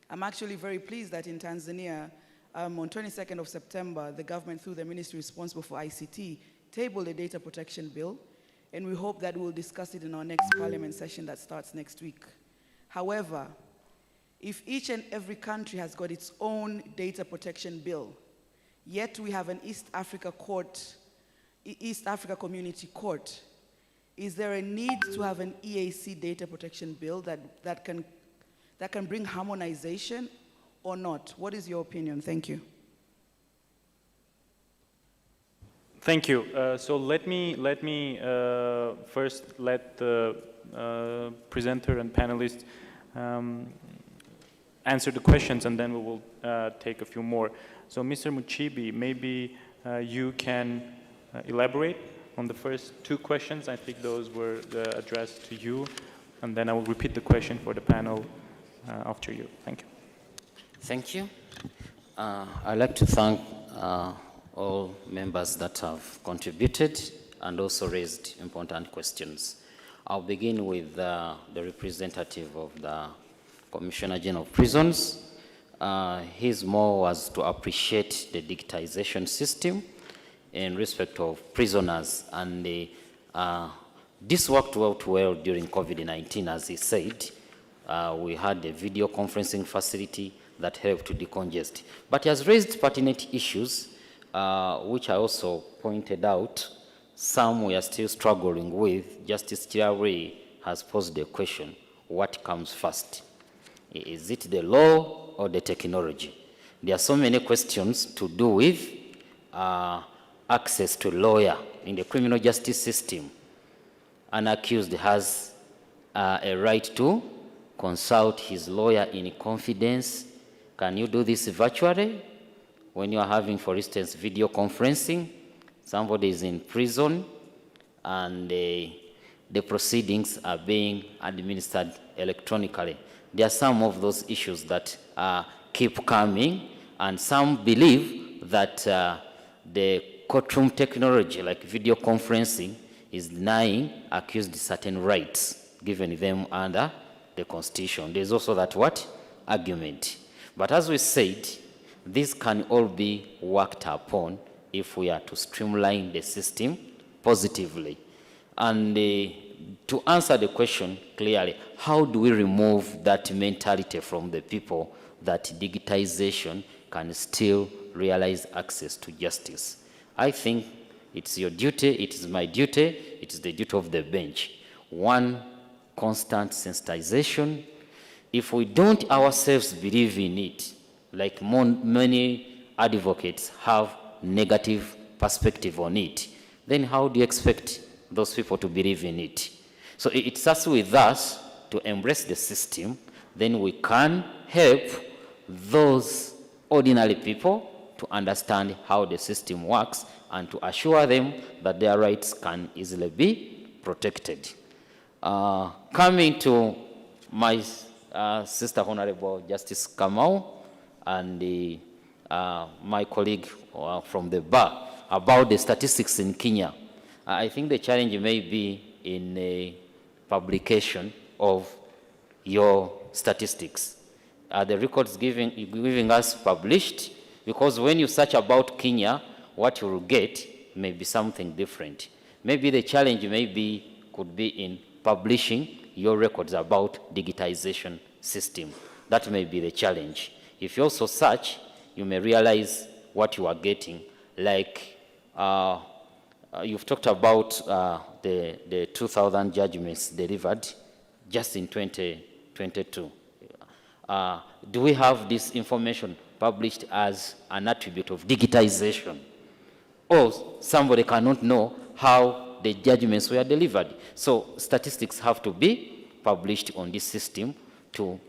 I'm actually very pleased that in Tanzania, on 22nd of September, the government, through the ministry responsible for ICT, tabled a data protection bill, and we hope that we'll discuss it in our next parliament session that starts next week. However, if each and every country has got its own data protection bill, yet we have an East Africa Community Court, is there a need to have an EAC data protection bill that can bring harmonization or not? What is your opinion? Thank you. Thank you. So let me first let the presenter and panelists answer the questions, and then we will take a few more. So Mr. Mkrtchyan, maybe you can elaborate on the first two questions. I think those were addressed to you, and then I will repeat the question for the panel after you. Thank you. Thank you. I'd like to thank all members that have contributed and also raised important questions. I'll begin with the representative of the Commissioner General of Prisons. His more was to appreciate the digitization system in respect of prisoners, and this worked out well during COVID-19, as he said. We had a video conferencing facility that helped to decongest. But he has raised pertinent issues, which I also pointed out. Some we are still struggling with. Justice Chirare has posed a question: what comes first? Is it the law or the technology? There are so many questions to do with access to lawyer in the criminal justice system. An accused has a right to consult his lawyer in confidence. Can you do this virtually? when you are having, for instance, video conferencing, somebody is in prison and the proceedings are being administered electronically. There are some of those issues that keep coming, and some believe that the courtroom technology, like video conferencing, is denying accused certain rights given them under the Constitution. There's also that argument. But as we said, this can all be worked upon if we are to streamline the system positively. And to answer the question clearly, how do we remove that mentality from the people that digitization can still realize access to justice? I think it's your duty, it is my duty, it is the duty of the bench. One, constant sensitization. If we don't ourselves believe in it, like many advocates have negative perspective on it, then how do you expect those people to believe in it? So it starts with us to embrace the system, then we can help those ordinary people to understand how the system works and to assure them that their rights can easily be protected. Coming to my sister Honorable Justice Kamau and my colleague from the bar about the statistics in Kenya, I think the challenge may be in a publication of your statistics. Are the records giving us published? Because when you search about Kenya, what you will get may be something different. Maybe the challenge could be in publishing your records about digitization system. That may be the challenge. If you also search, you may realize what you are getting. Like you've talked about the 2,000 judgments delivered just in 2022. Do we have this information published as an attribute of digitization? Or somebody cannot know how the judgments were delivered. So statistics have to be published on this system to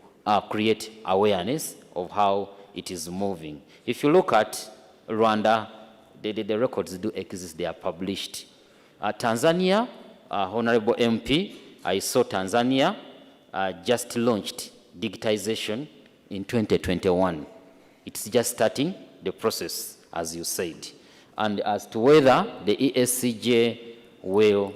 create awareness of how it is moving. If you look at Rwanda, the records do exist, they are published. Tanzania, Honorable MP, I saw Tanzania just launched digitization in 2021. It's just starting the process, as you said. And as to whether the EACJ will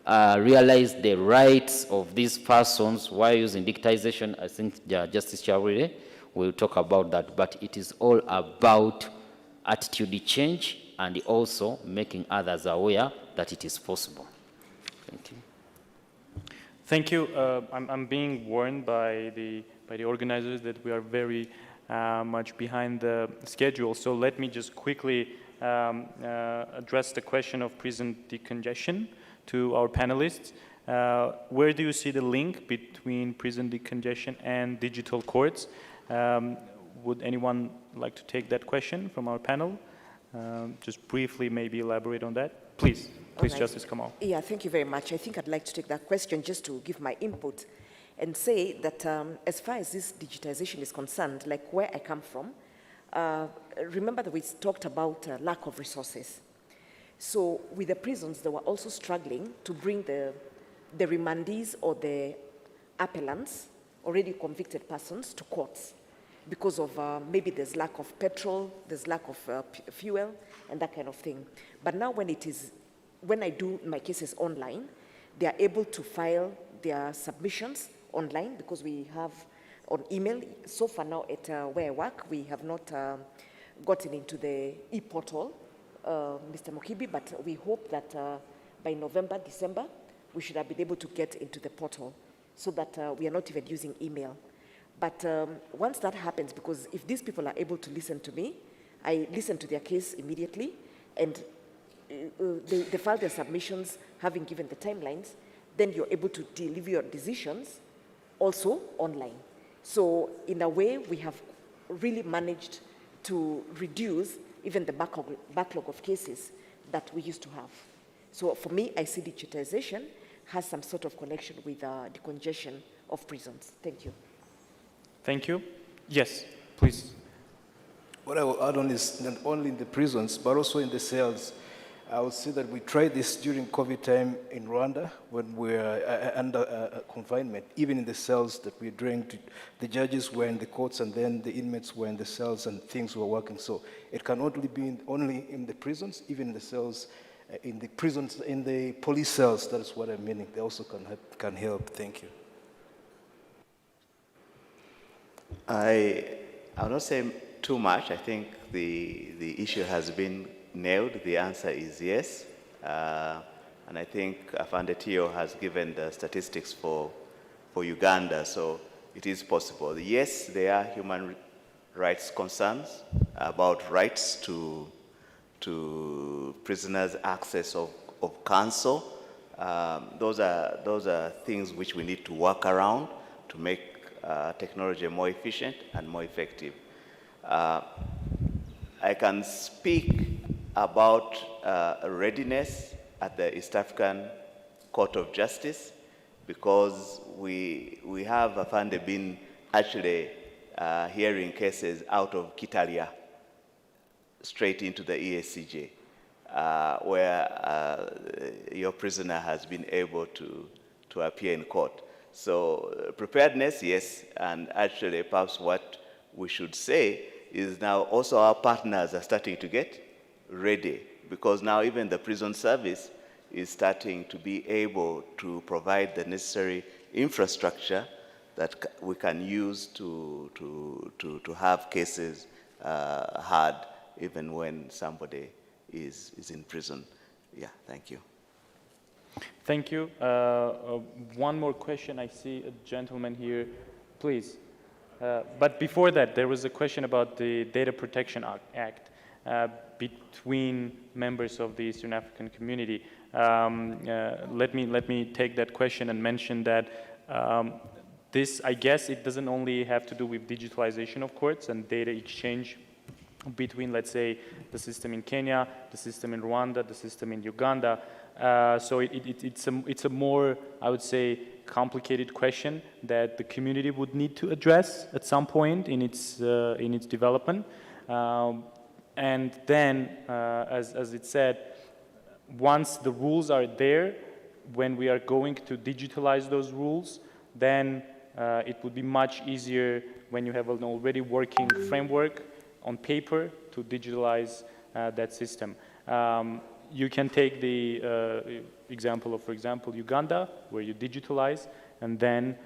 realize the rights of these persons while using digitization, I think Justice Chawere will talk about that. But it is all about attitude change and also making others aware that it is possible. Thank you. Thank you. I'm being warned by the organizers that we are very much behind the schedule. So let me just quickly address the question of prison decongestion to our panelists. Where do you see the link between prison decongestion and digital courts? Would anyone like to take that question from our panel? Just briefly maybe elaborate on that. Please, Right. Justice Kamal. Yeah, thank you very much. I think I'd like to take that question just to give my input and say that as far as this digitization is concerned, like where I come from, remember that we talked about lack of resources. So with the prisons, they were also struggling to bring the remandees or the appellants, already convicted persons, to courts because of maybe there's lack of petrol, there's lack of fuel, and that kind of thing. But now when I do my cases online, they are able to file their submissions online because we have on email. So far now at where I work, we have not gotten into the e-portal, Mr. Mukibi, but we hope that by November, December, we should have been able to get into the portal so that we are not even using email. But once that happens, because if these people are able to listen to me, I listen to their case immediately, and they file their submissions having given the timelines, then you're able to deliver your decisions also online. So in a way, we have really managed to reduce even the backlog of cases that we used to have. So for me, I see digitization has some sort of connection with decongestion of prisons. Thank you. Thank you. Yes, please. What I will add on is not only in the prisons, but also in the cells. I would say that we tried this during COVID time in Rwanda when we were under confinement, even in the cells that we were doing. The judges were in the courts and then the inmates were in the cells and things were working. So it can only be only in the prisons, even in the cells, in the prisons, in the police cells. That is what I'm meaning. They also can help. Thank you. I'll not say too much. I think the issue has been nailed. The answer is yes. And I think Afande Tio has given the statistics for Uganda, so it is possible. Yes, there are human rights concerns about rights to prisoners' access of counsel. Those are things which we need to work around to make technology more efficient and more effective. I can speak about readiness at the East African Court of Justice because we have Afande been actually hearing cases out of Kitalia straight into the EACJ, where your prisoner has been able to appear in court. So preparedness, yes, and actually perhaps what we should say is now also our partners are starting to get ready because now even the prison service is starting to be able to provide the necessary infrastructure that we can use to have cases heard even when somebody is in prison. Yeah, thank you. Thank you. One more question. I see a gentleman here. Please. But before that, there was a question about the Data Protection Act between members of the Eastern African community. Let me take that question and mention that this, I guess, it doesn't only have to do with digitalization of courts and data exchange between, let's say, the system in Kenya, the system in Rwanda, the system in Uganda. So it's a more, I would say, complicated question that the community would need to address at some point in its development. And then, as it said, once the rules are there, when we are going to digitalize those rules, then it would be much easier when you have an already working framework on paper to digitalize that system. You can take the example of, for example, Uganda, where you digitalize and then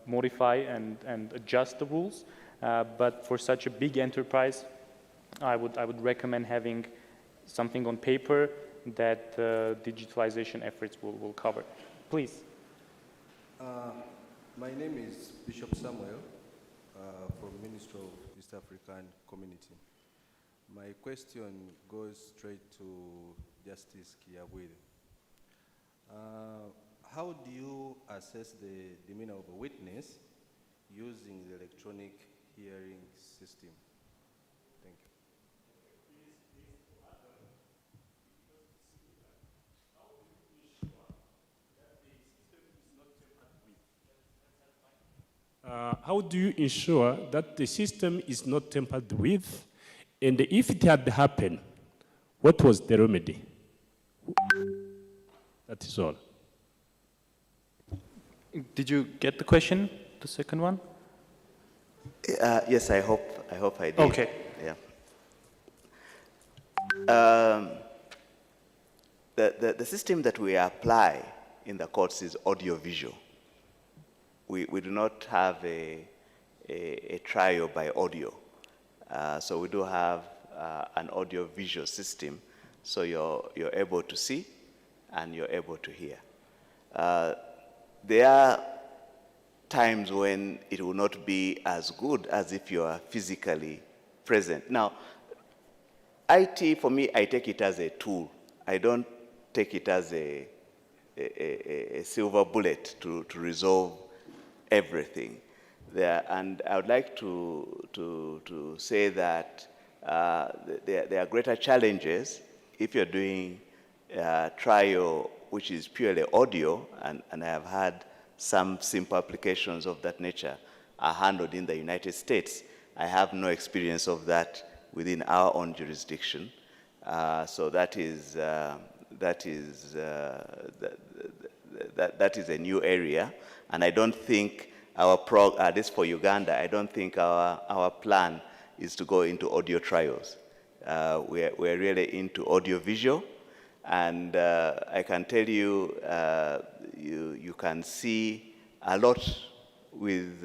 modify and adjust the rules. But for such a big enterprise, I would recommend having something on paper that digitalization efforts will cover. Please. My name is Bishop Samuel from Ministry of East African Community. My question goes straight to Justice Kiabwiri. How do you assess the demeanor of a witness using the electronic hearing system? Thank you. How do you ensure that the system is not tampered with? And if it had happened, what was the remedy? That is all. Did you get the question, the second one? Yes, I hope I did. Okay. Yeah. The system that we apply in the courts is audio-visual. We do not have a trial by audio. So we do have an audio-visual system, so you're able to see and you're able to hear. There are times when it will not be as good as if you are physically present. Now, IT, for me, I take it as a tool. I don't take it as a silver bullet to resolve everything there. And I would like to say that there are greater challenges if you're doing trial which is purely audio, and I have had some simple applications of that nature are handled in the United States, I have no experience of that within our own jurisdiction. So that is a new area, and I don't think at least for Uganda, I don't think our plan is to go into audio trials. We're really into audio-visual, and I can tell you, you can see a lot with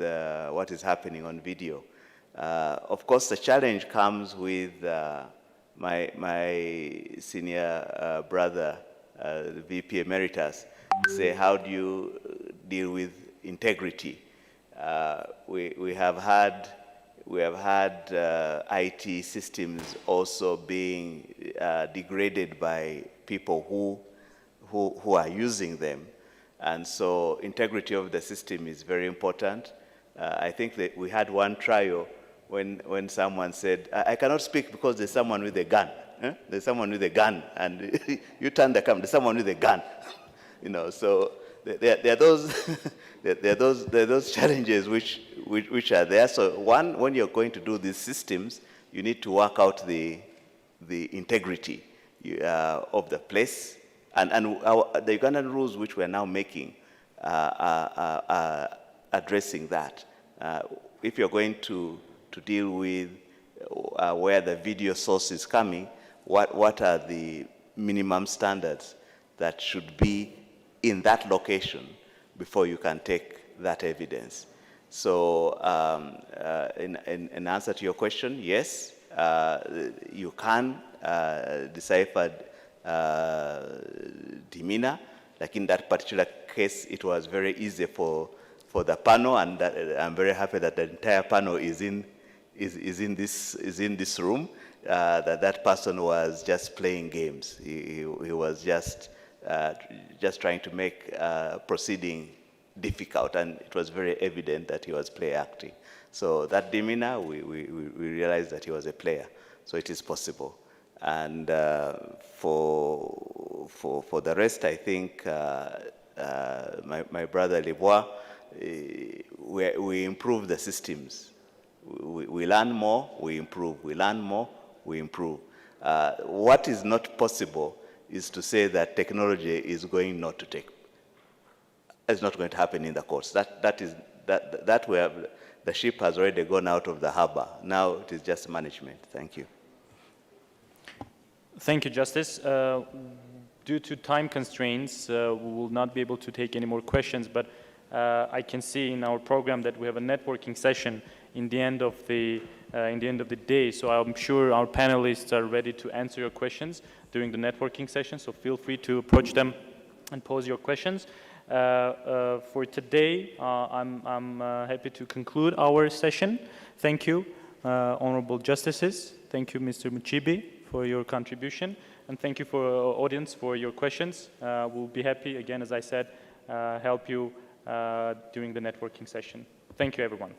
what is happening on video. Of course, the challenge comes with my senior brother, the VP Emeritus, say, how do you deal with integrity? We have had IT systems also being degraded by people who are using them. And so integrity of the system is very important. I think that we had one trial when someone said, I cannot speak because there's someone with a gun. There's someone with a gun, and you turn the camera, there's someone with a gun. You know, so there are those challenges which are there. So one, when you're going to do these systems, you need to work out the integrity of the place. And the Ugandan rules which we're now making are addressing that. If you're going to deal with where the video source is coming, what are the minimum standards that should be in that location before you can take that evidence? So in answer to your question, yes, you can decipher demeanor. Like in that particular case, it was very easy for the panel, and I'm very happy that the entire panel is in this room. That person was just playing games. He was just trying to make proceeding difficult, and it was very evident that he was play acting. So that demeanor, we realized that he was a player. So it is possible. And for the rest, I think my brother Lebois, we improve the systems. We learn more, we improve. We learn more, we improve. What is not possible is to say that technology is going not to take. It's not going to happen in the courts. That where the ship has already gone out of the harbor. Now it is just management. Thank you. Thank you, Justice. Due to time constraints, we will not be able to take any more questions, but I can see in our program that we have a networking session in the end of the day. So I'm sure our panelists are ready to answer your questions during the networking session. So feel free to approach them and pose your questions. For today, I'm happy to conclude our session. Thank you, Honorable Justices. Thank you, Mr. Mkrtchyan, for your contribution. And thank you for our audience for your questions. We'll be happy, again, as I said, help you during the networking session. Thank you, everyone.